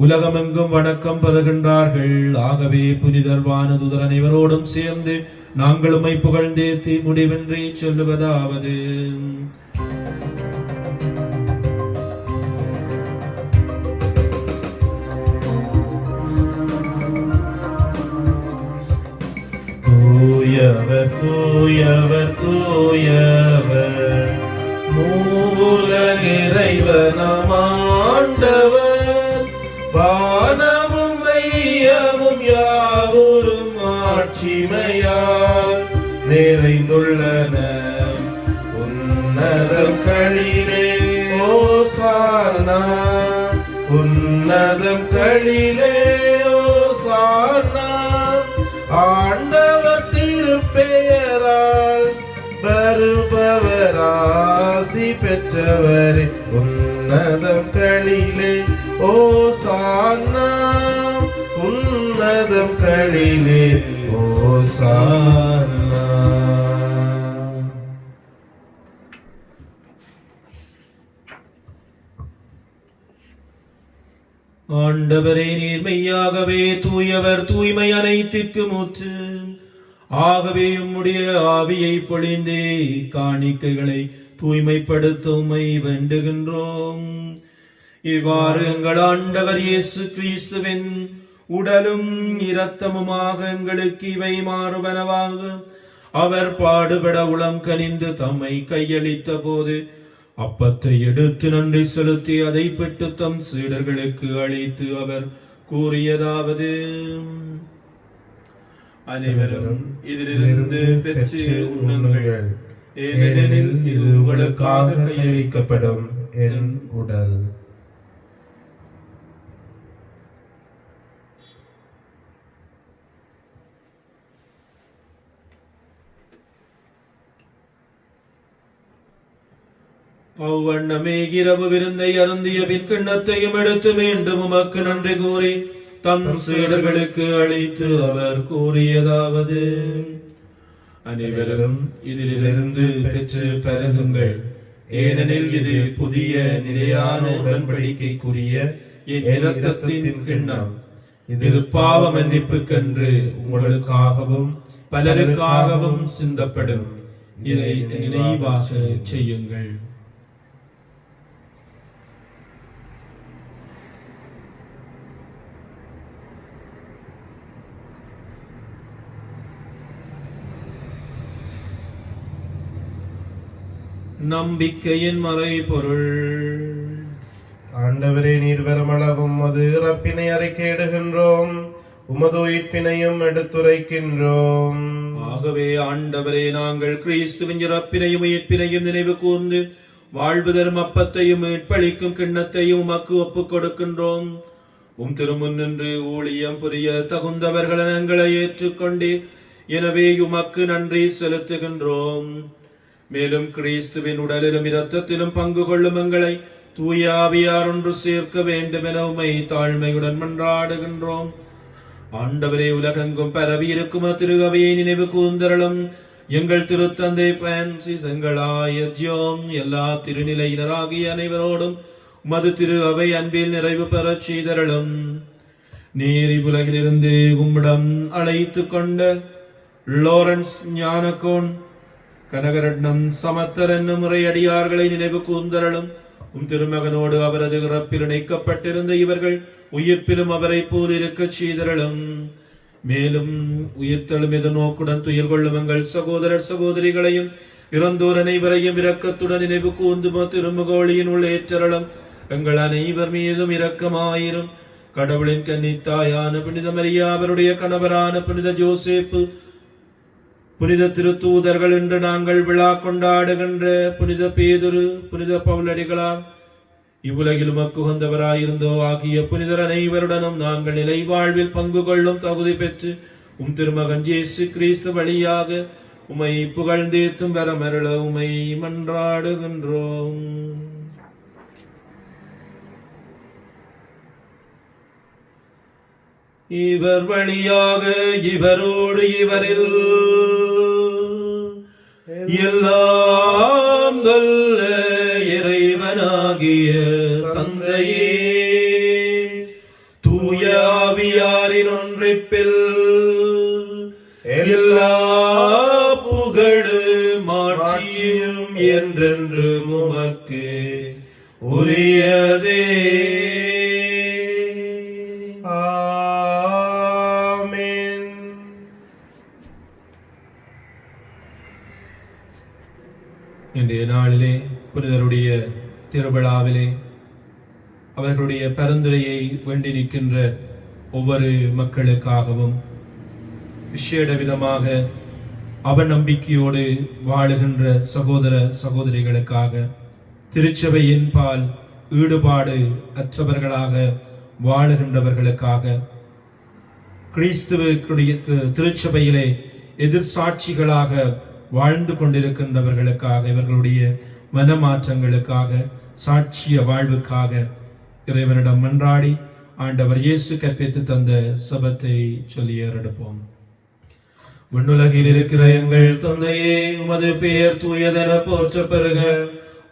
Speaker 3: உலகமெங்கும் வணக்கம் பெறுகின்றார்கள். ஆகவே புனிதர் வானதுதர் அனைவரோடும் சேர்ந்து நாங்கள் உம்மை புகழ்ந்தேத்தி முடிவின்றி சொல்லுவதாவது:
Speaker 1: தூயவர் தூயவர் தூயவர் மூவுலக இறைவனாம் ஆண்டவர், வானமும் மையமும் யாவரும் ஆட்சிமையால் நிறைந்துள்ளன. உன்னதங்களிலே ஓசானா, உன்னதங்களிலே ஓசானா. ஆண்டவர் திருப்பெயரால் வருபவர் ஆசி பெற்றவரே, உன்னதங்களிலே ஓசானா, உன்னதங்களிலே ஓசானா.
Speaker 3: ஆண்டவரே, நீர் மெய்யாகவே தூயவர், தூய்மை அனைத்திற்கும் ஊற்று. ஆகவே உம்முடைய ஆவியை பொழிந்தே காணிக்கைகளை தூய்மைப்படுத்த உம்மை வேண்டுகின்றோம். இவ்வாறு எங்கள் ஆண்டவர் இயேசு கிறிஸ்துவின் உடலும் இரத்தமுமாக எங்களுக்கு இவை மாறுவனவாக அவர் பாடுபட உளம் கனிந்து தம்மை கையளித்த போது அப்பத்தை எடுத்து நன்றி செலுத்தி அதை பெற்று தம் சீடர்களுக்கு அளித்து அவர் கூறியதாவது: அனைவரும் இதிலிருந்து பெற்று உண்ணுங்கள், ஏனெனில் இது உங்களுக்காக கையளிக்கப்படும் என் உடல். அவ்வண்ணமே இரவு விருந்தை அருந்திய பின் கிண்ணத்தையும் எடுத்து மீண்டும் உமக்கு நன்றி கூறி தம் சீடர்களுக்கு அளித்து அவர் கூறியதாவது: அனைவரும் இதிலிருந்து பெற்று பருகுங்கள், ஏனெனில் இது புதிய நிலையான உடன்படிக்கைக்குரிய என் இரத்தத்தின் கிண்ணம். இது பாவ மன்னிப்புக்கென்று உங்களுக்காகவும் பலருக்காகவும் சிந்தப்படும். இதை நினைவாக செய்யுங்கள். நம்பிக்கையின் மறைபொருள்.
Speaker 1: ஆண்டவரே, நீர் வருமளவும் அது இறப்பினை அறிக்கையிடுகின்றோம், உமது உயிர்ப்பினையும் எடுத்துரைக்கின்றோம்.
Speaker 3: ஆகவே ஆண்டவரே, நாங்கள் கிறிஸ்துவின் இறப்பினையும் உயிர்ப்பினையும் நினைவு கூர்ந்து வாழ்வு தரும் அப்பத்தையும் மீட்பளிக்கும் கிண்ணத்தையும் உமக்கு ஒப்புக் கொடுக்கின்றோம். உம் திருமுன் நின்று ஊழியம் புரிய தகுந்தவர்கள் எங்களை ஏற்றுக்கொண்டீர். எனவே உமக்கு நன்றி செலுத்துகின்றோம். மேலும் கிறிஸ்துவின் உடலிலும் இரத்தத்திலும் பங்கு கொள்ளும் எங்களை தூய ஆவியார் ஒன்று சேர்க்க வேண்டும் என உம்மை தாழ்மையுடன் மன்றாடுகின்றோம். ஆண்டவரே, உலகெங்கும் பரவி இருக்கும் திரு அவையை நினைவு கூர்ந்தருளும். எங்கள் திருத்தந்தை பிரான்சிஸ், எங்கள் ஆயர் ஜோம், எல்லா திருநிலையினராகிய அனைவரோடும் உமது திரு அவை அன்பில் நிறைவு பெறச் செய்தருளும். நீர் இவ்வுலகிலிருந்து உம்மிடம் அழைத்து கொண்ட லாரன்ஸ் ஞானகோன், கனகரட்னம் சமத்தர் என்னும் முறையடியார்களை நினைவு கூர்ந்தருளும். உம் திருமகனோடு அவரது இறப்பில் இணைக்கப்பட்டிருந்த இவர்கள் உயிர்ப்பிலும் அவரை போல் இருக்கச் செய்தருளும். மேலும் உயிர்த்தெழும் எதிர்நோக்குடன் துயில் கொள்ளும் எங்கள் சகோதரர் சகோதரிகளையும் இறந்தோர் அனைவரையும் இரக்கத்துடன் நினைவு கூர்ந்து திருமுகோளியின் உள் ஏற்றருளும். எங்கள் அனைவர் மீதும் இரக்கமாயிரும். கடவுளின் கன்னித்தாயான புனித மரியா, அவருடைய கணவரான புனித ஜோசேப்பு, புனித திருத்தூதர்கள், என்று நாங்கள் விழா கொண்டாடுகின்ற புனித பேதுரு, புனித பவுலடிகளார், இவ்வுலகில் உமக்கு உகந்தவராயிருந்தோ ஆகிய புனிதர் அனைவருடனும் நாங்கள் நிலை வாழ்வில் பங்கு கொள்ளும் தகுதி பெற்று உம் திருமகன் இயேசு கிறிஸ்து வழியாக உமை புகழ்ந்தேத்தும் வரமருள உமை மன்றாடுகின்றோம். இவர் வழியாக இவரோடு இவரில் எல்லாம் வல்ல இறைவனாகிய ஆவியாரின் ஒன்றிப்பில் எல்லா புகழும் மாட்சியும் என்றென்று உமக்கு உரியதே.
Speaker 1: ஆமென்.
Speaker 3: இன்றைய நாளிலே புனிதருடைய திருவிழாவிலே அவர்களுடைய பரிந்துரையை வேண்டி நிற்கின்ற ஒவ்வொரு மக்களுக்காகவும் விசேட விதமாக அவநம்பிக்கையோடு வாழுகின்ற சகோதர சகோதரிகளுக்காக, திருச்சபையின் பால் ஈடுபாடு அற்றவர்களாக வாழுகின்றவர்களுக்காக, கிறிஸ்துவுடைய திருச்சபையிலே எதிர்சாட்சிகளாக வாழ்ந்து கொண்டிருக்கின்றவர்களுக்காக, இவர்களுடைய மனமாற்றங்களுக்காக, சாட்சிய வாழ்வுக்காக இறைவனிடம் மன்றாடி ஆண்டவர் இயேசு கற்பித்து தந்த சபத்தை சொல்லி ஏறெடுப்போம். விண்ணுலகில் இருக்கிற எங்கள் தந்தையே, உமது பெயர் தூயதென போற்ற பெறுக.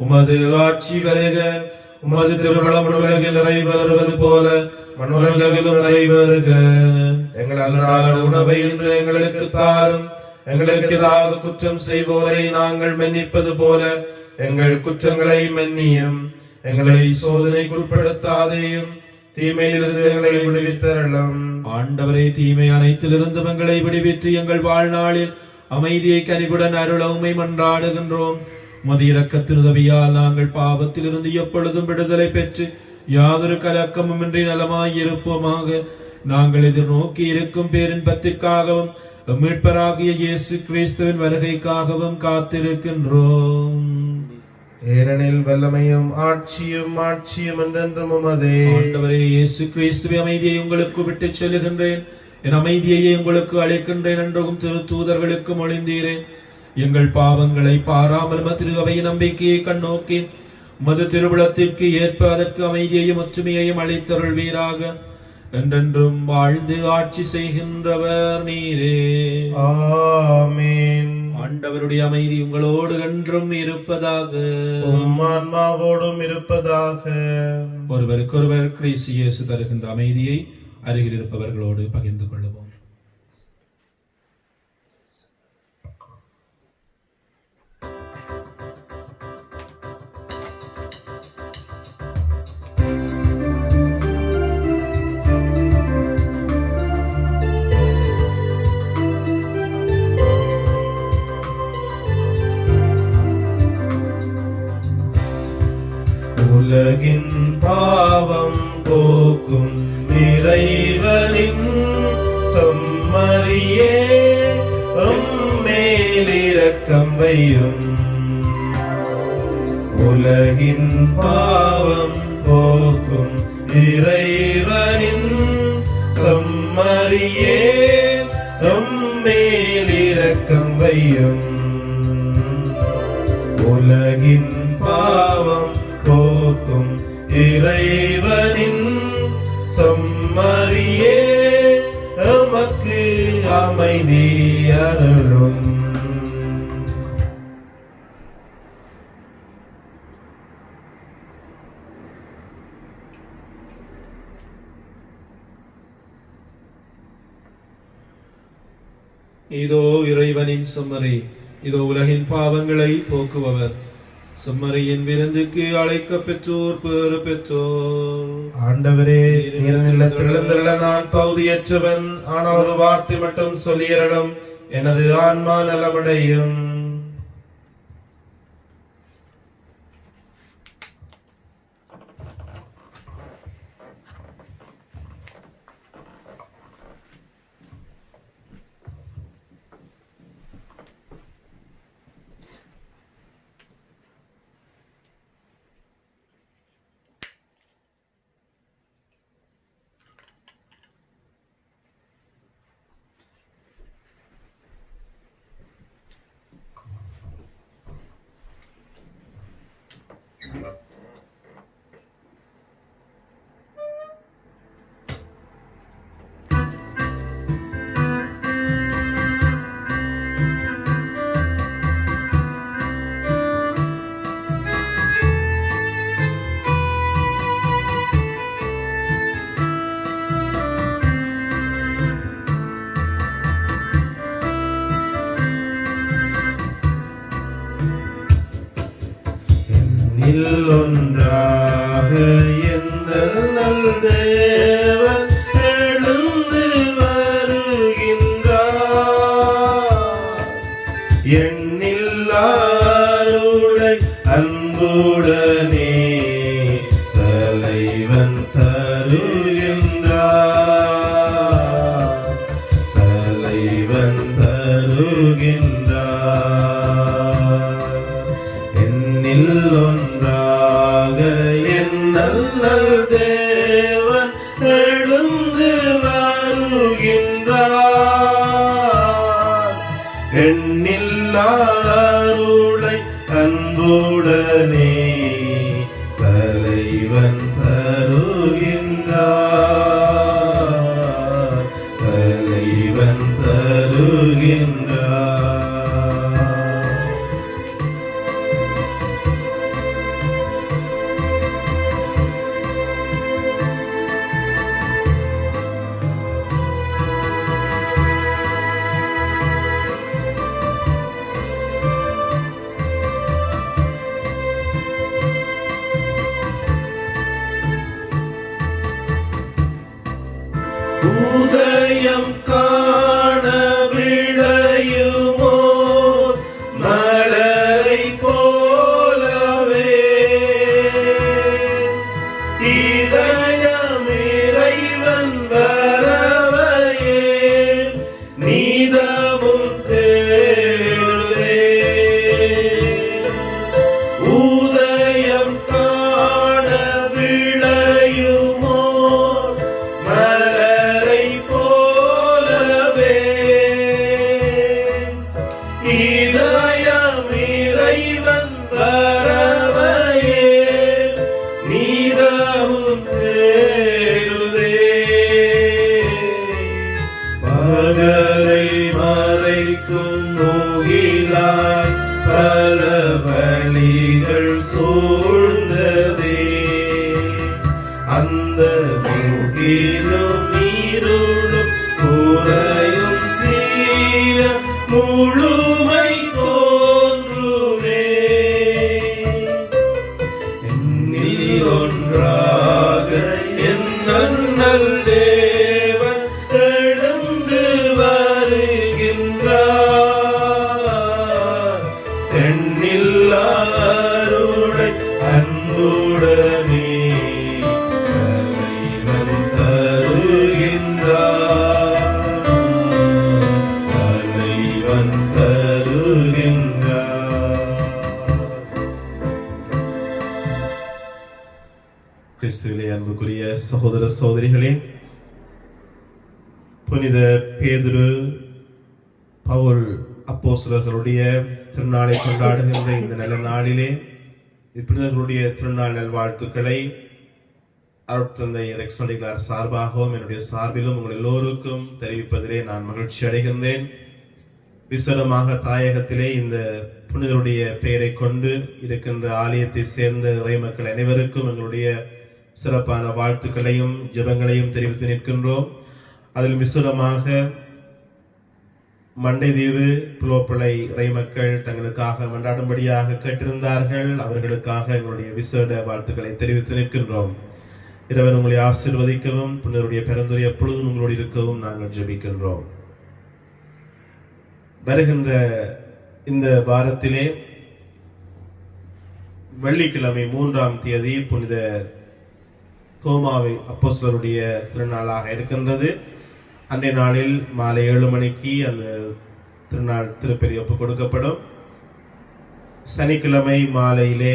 Speaker 3: உமது ஆட்சி வருக. உமது திருமணம் உலகில் நிறைவேறுவது போல மண்ணுலகிலும் நிறைவேறுக.
Speaker 1: எங்கள் அன்றாட உணவை இன்று எங்களுக்கு தாரும்.
Speaker 3: எங்களுக்கு எதிராக குற்றம் செய்வோரை நாங்கள் மன்னிப்பது போல எங்கள் குற்றங்களை மன்னியும். எங்களை சோதனைக்குட்படுத்தாதேயும், தீமையிலிருந்து எங்களை விடுவித்தரலாம். ஆண்டவரே, தீமை அனைத்திலிருந்து எங்களை விடுவித்து எங்கள் வாழ்நாளில் அமைதியை கனிவுடன் அருள உம்மை மன்றாடுகின்றோம். உமது இரக்கத்தின் உதவியால் நாங்கள் பாவத்திலிருந்து எப்பொழுதும் விடுதலை பெற்று யாதொரு கலக்கமும் இன்றி நலமாய் இருப்போமாக. நாங்கள் எதிர்நோக்கி இருக்கும் பேரின்பத்திற்காகவும் மீட்பராகிய இயேசு கிறிஸ்துவின் வருகைக்காகவும் காத்திருக்கின்றோம்.
Speaker 1: ஏனெனில் வல்லமையும் ஆட்சியும் என்றென்றும் உமதே.
Speaker 3: ஆண்டவரே இயேசு கிறிஸ்துவே, அமைதியை உங்களுக்கு விட்டுச் செல்லுகின்றேன், என் அமைதியையே உங்களுக்கு அளிக்கின்றேன் என்றும் திருத்தூதர்களுக்கு மொழிந்தீரேன். எங்கள் பாவங்களை பாராமல் திருவையின் நம்பிக்கையை கண்ணோக்கி மது திருவிழத்திற்கு ஏற்ப அதற்கு அமைதியையும் ஒற்றுமையையும் அளித்தருள்வீராக. என்றென்றும் வாழ்ந்து ஆட்சி செய்கின்றவர் நீரே.
Speaker 1: ஆமென்.
Speaker 3: ஆண்டவருடைய அமைதி உங்களோடு என்றும் இருப்பதாக.
Speaker 1: உம் ஆன்மாவோடும் இருப்பதாக.
Speaker 3: ஒருவருக்கொருவர் கிறிஸ்து இயேசு தருகின்ற அமைதியை அருகில் இருப்பவர்களோடு பகிர்ந்து கொள்ளுவோம்.
Speaker 1: உலகின் பாவம் போக்கும் இறைவனின் செம்மறியே, உம்மேல் இரக்கம் வையும். உலகின் பாவம் போக்கும் இறைவனின் செம்மறியே, உம்மேல் இரக்கம் வையும். உலகின் பாவம் போக்கும் இறைவனின் செம்மறியே, எமக்கு அமைதி அருளும்.
Speaker 3: இதோ இறைவனின் செம்மறி, இதோ உலகின் பாவங்களை போக்குபவர். செம்மறியின் விருந்துக்கு அழைக்க பெற்றோர் பேறு பெற்றோர்.
Speaker 1: ஆண்டவரே, நீர் நிலத்தில் எழுந்தருள நான் தகுதியற்றவன், ஆனால் ஒரு வார்த்தை மட்டும் சொல்லியறலும், எனது ஆன்மா நலமடையும். ஒன்றாக எண்ணல் தேவன் எழுந்து வருகின்றார். எண்ணில்லாருளை அன்புடனே தலைவன் தருகின்றார். தலைவன் தருகின்றார். எண்ணில் ஒன்றாக எண்ணல் தேவன் எழுந்து வருகின்றார். எண்ணில்லாருளை அன்புடனே தலைவன் தருகின்றார். தலைவன் தருகின்றார். உதயம் காண விளையுமோ மலரை போலவே இதயம் இறைவன் வரவையே நீதமும் தேடுதே. உதயம் காண விளையுமோ மலரை போலவே இதயம் இறைவன் வரவையே நீதமும் தேடுதே. பகலை மறைக்கும் முகிலாய் பல வழிகள் சூழ்ந்ததே. அந்த முகிலும் நீருளும் குறையும் தீர முழுமை தோன்றுமே. எண்ணில் ஒன்றாக எண்ணல் தேவன் எழுந்து வருகின்றார். எண்ணில்லாருளை அன்புடனே தலைவன் தருகின்றார். தலைவன் தருகின்றார். கிறிஸ்துவிலே அன்புக்குரிய சகோதர சகோதரிகளே, புனித பேதுரு பவுல் அப்போஸ்தலர்களுடைய திருநாளை கொண்டாடுகின்ற இந்த நல்ல நாளிலே இப்புனிதர்களுடைய திருநாள் நல்வாழ்த்துக்களை அருட்தந்தை ரெக்ஸடிகளார் சார்பாகவும் என்னுடைய சார்பிலும் உங்கள் எல்லோருக்கும் தெரிவிப்பதிலே நான் மகிழ்ச்சி அடைகின்றேன். விசேடமாக தாயகத்திலே இந்த புனிதருடைய பெயரை கொண்டு இருக்கின்ற ஆலயத்தை சேர்ந்த இறைமக்கள் அனைவருக்கும் எங்களுடைய சிறப்பான வாழ்த்துக்களையும் ஜெபங்களையும் தெரிவித்து நிற்கின்றோம். அதில் விசேடமாக மண்டைதீவு புலோப்பளை இறைமக்கள் தங்களுக்காக மன்றாடும்படியாக கேட்டிருந்தார்கள். அவர்களுக்காக எங்களுடைய விசேட வாழ்த்துக்களை தெரிவித்து நிற்கின்றோம். இறைவன் உங்களை ஆசீர்வதிக்கவும் புனிதருடைய பெருந்துரை எப்பொழுதும் உங்களோடு இருக்கவும் நாங்கள் ஜெபிக்கின்றோம். வருகின்ற இந்த வாரத்திலே வெள்ளிக்கிழமை 3ஆம் தேதி புனித தோமாவை அப்போஸ்தலருடைய திருநாளாக இருக்கின்றது. அன்றைய நாளில் மாலை 7 மணிக்கு அந்த திருநாள் திருப்பலி ஒப்புக் கொடுக்கப்படும். சனிக்கிழமை மாலையிலே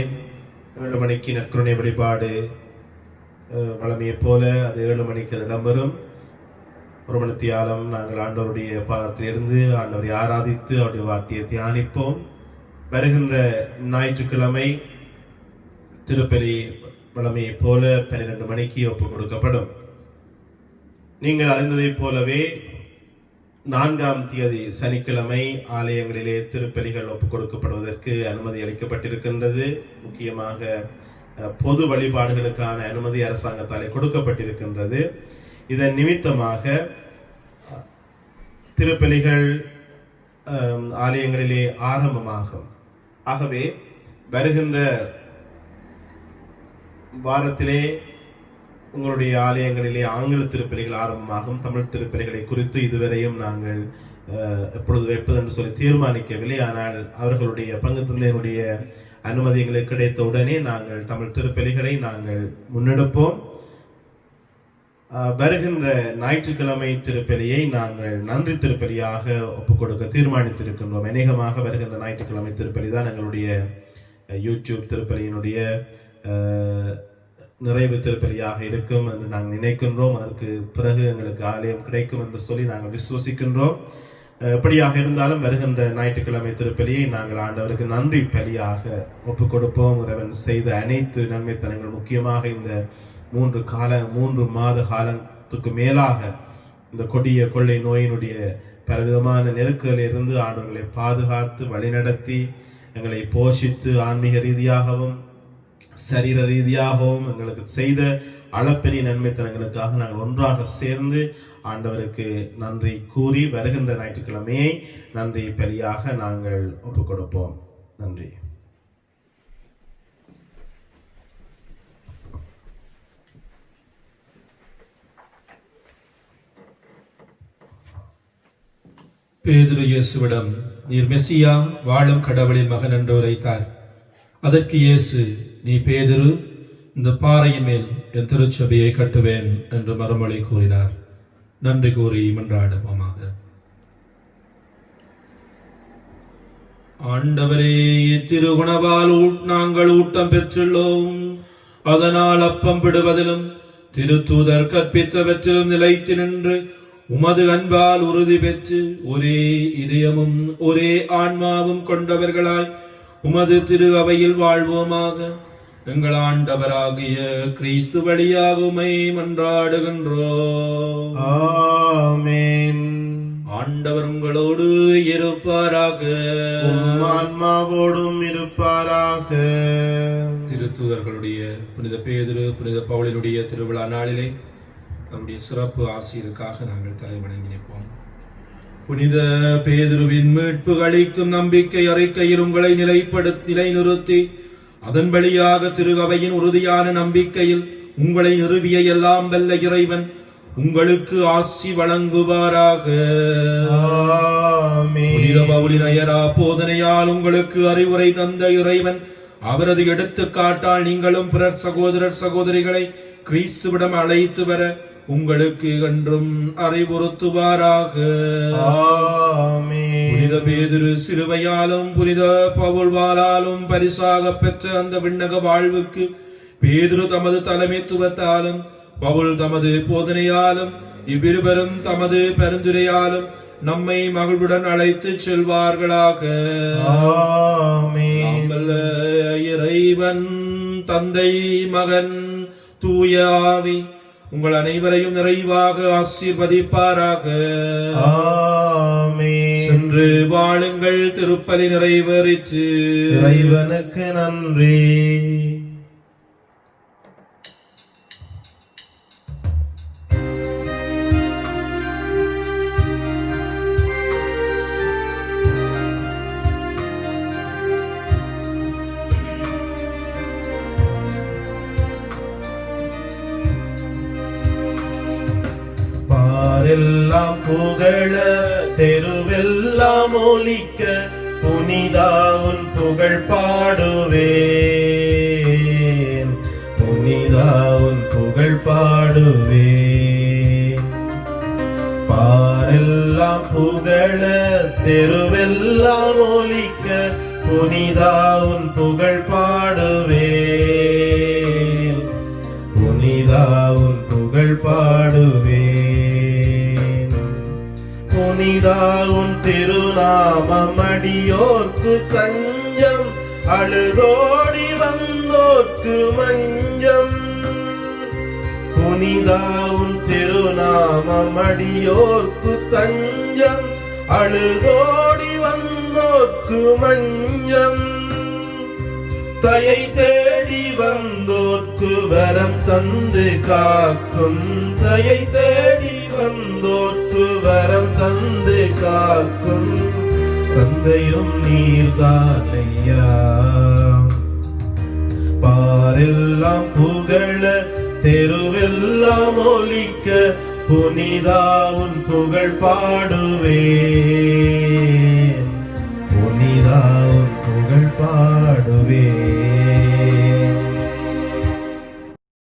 Speaker 1: 7 மணிக்கு நற்கருணை வழிபாடு வழமையை போல அது 7 மணிக்கு அது இடம்பெறும். ஒரு மணித்தியாலம் நாங்கள் ஆண்டவருடைய பாதத்திலிருந்து ஆண்டவரை ஆராதித்து அவருடைய வார்த்தையை தியானிப்போம். வருகின்ற ஞாயிற்றுக்கிழமை திருப்பலி வழமையை போல 12 மணிக்கு ஒப்புக் கொடுக்கப்படும். நீங்கள் அறிந்ததைப் போலவே 4ஆம் தேதி சனிக்கிழமை ஆலயங்களிலே திருப்பலிகள் ஒப்புக் கொடுக்கப்படுவதற்கு அனுமதி அளிக்கப்பட்டிருக்கின்றது. முக்கியமாக பொது வழிபாடுகளுக்கான அனுமதி அரசாங்கத்தாலே கொடுக்கப்பட்டிருக்கின்றது. இதன் நிமித்தமாக திருப்பலிகள் ஆலயங்களிலே ஆரம்பமாகும். ஆகவே வருகின்ற வாரத்திலே உங்களுடைய ஆலயங்களிலே ஆங்கில திருப்பலிகள் ஆரம்பமாகும். தமிழ் திருப்பலிகளை குறித்து இதுவரையும் நாங்கள் எப்பொழுது வைப்பது என்று சொல்லி தீர்மானிக்கவில்லை. ஆனால் அவர்களுடைய பங்கு தந்தையினுடைய அனுமதி எங்களுக்கு கிடைத்த உடனே நாங்கள் தமிழ் திருப்பலிகளை நாங்கள் முன்னெடுப்போம். வருகின்ற ஞாயிற்றுக்கிழமை திருப்பலியை நாங்கள் நன்றி திருப்பலியாக ஒப்புக் கொடுக்க தீர்மானித்திருக்கின்றோம். அநேகமாக வருகின்ற ஞாயிற்றுக்கிழமை திருப்பலி தான் எங்களுடைய யூடியூப் திருப்பலியினுடைய நிறைவு திருப்பலியாக இருக்கும் என்று நாங்கள் நினைக்கின்றோம். அதற்கு பிறகு எங்களுக்கு ஆலயம் கிடைக்கும் என்று சொல்லி நாங்கள் விசுவசிக்கின்றோம். எப்படியாக இருந்தாலும் வருகின்ற ஞாயிற்றுக்கிழமை திருப்பலியை நாங்கள் ஆண்டவருக்கு நன்றி பலியாக ஒப்புக் கொடுப்போம். இறைவன் செய்த அனைத்து நன்மைத்தனங்கள், முக்கியமாக இந்த 3 மாத காலத்துக்கு மேலாக இந்த கொடிய கொள்ளை நோயினுடைய பலவிதமான நெருக்கடில் இருந்து ஆண்டவர்களை பாதுகாத்து வழிநடத்தி எங்களை போஷித்து ஆன்மீக ரீதியாகவும் சரீர ரீதியாகவும் எங்களுக்கு செய்த அளப்பெரிய நன்மைத்தனங்களுக்காக நாங்கள் ஒன்றாக சேர்ந்து ஆண்டவருக்கு நன்றி கூறி வருகின்ற ஞாயிற்றுக்கிழமையை நன்றி பலியாக நாங்கள் ஒப்புக் கொடுப்போம். நன்றி.
Speaker 3: பேதுரு இயேசுவிடம், நீர் மெசியா, வாழும் கடவுளின் மகன் என்று உரைத்தார். அதற்கு இயேசு, நீ பேதுரு, இந்த பாறையின் மேல் என் திருச்சபையை கட்டுவேன் என்று மறுமொழி கூறினார். நன்றி கூறி மன்றாடுவோமாக. ஆண்டவரே, திருகுணவால் நாங்கள் ஊட்டம் பெற்றுள்ளோம். அதனால் அப்பம் பிடுவதிலும் திருத்தூதர் கற்பித்தவற்றிலும் நிலைத்து நின்று உமது அன்பால் உறுதி பெற்று ஒரே இதயமும் ஒரே ஆன்மாவும் கொண்டவர்களாய் உமது திரு அவையில் வாழ்வோமாக. எங்கள் ஆண்டவராகிய கிறிஸ்து வழியாக உம்மை மன்றாடுகின்றோம்.
Speaker 1: ஆமென்.
Speaker 3: ஆண்டவர் உங்களோடு இருப்பாராக,
Speaker 1: ஆன்மாவோடும் இருப்பாராக.
Speaker 3: திருத்தூதர்களுடைய புனித பேதுரு, புனித பவுலினுடைய திருவிழா நாளிலே அவருடைய சிறப்பு ஆசிரியருக்காக நாங்கள் தலைவணங்கி நிற்போம். புனித பேதுருவின் மீட்பு அளிக்கும் நம்பிக்கை அறிக்கையில் உங்களை நிலைநிறுத்தி அதன் வழியாக திரு அவையின் உறுதியான நம்பிக்கையில் உங்களை நிறுவிய எல்லாம் வல்ல இறைவன் உங்களுக்கு ஆசி வழங்குவாராக. புனித பவுலின் அயரா போதனையால் உங்களுக்கு அறிவுரை தந்த இறைவன் அவரது எடுத்துக்காட்டால் நீங்களும் பிறர் சகோதரர் சகோதரிகளை கிறிஸ்துவிடம் அழைத்து வர உங்களுக்கு என்றும் அறிவுறுத்துவாராக. புனித பேதுரு சிலுவையாலும் புனித பவுல்வாலாலும் பரிசாக பெற்ற அந்த விண்ணக வாழ்வுக்கு பேதுரு தமது தலைமைத்துவத்தாலும் பவுல் தமது போதனையாலும் இவ்விருவரும் தமது பரிந்துரையாலும் நம்மை மகிழ்வுடன் அழைத்து செல்வார்களாக. இறைவன் தந்தை, மகன், தூய ஆவி உங்கள் அனைவரையும் நிறைவாக ஆசீர்வதிப்பாராக. சென்று வாழுங்கள். திருப்பலி நிறைவேறிற்று.
Speaker 1: இறைவனுக்கு நன்றி. எல்லாம் புகழ தெருவெல்லாம் ஒலிக்க புனிதா உன் புகழ் பாடுவேன், புனிதா உன் புகழ் பாடுவேன். பாரெல்லாம் புகழ தெருவெல்லாம் ஒலிக்க புனிதா உன் புகழ் பாடுவேன், புனிதா உன் புகழ் பாடுவேன். புனிதா உன் திருநாமம் அடியோர்க்கு தஞ்சம், அழுதோடி வந்தோர்க்கு மஞ்சம். புனிதா உன் திருநாமம் அடியோர்க்கு தஞ்சம், அழுதோடி வந்தோர்க்கு மஞ்சம். தயை தேடி வந்தோர்க்கு வரம் தந்து காக்கும், தயை தேடி வந்தோர்க்கு வரம் தந்து காக்கும் தந்தையும் நீர்தானையா. பாரெல்லாம் புகழ தெருவெல்லாம் ஒலிக்க புனிதா உன் புகழ் பாடுவேன்.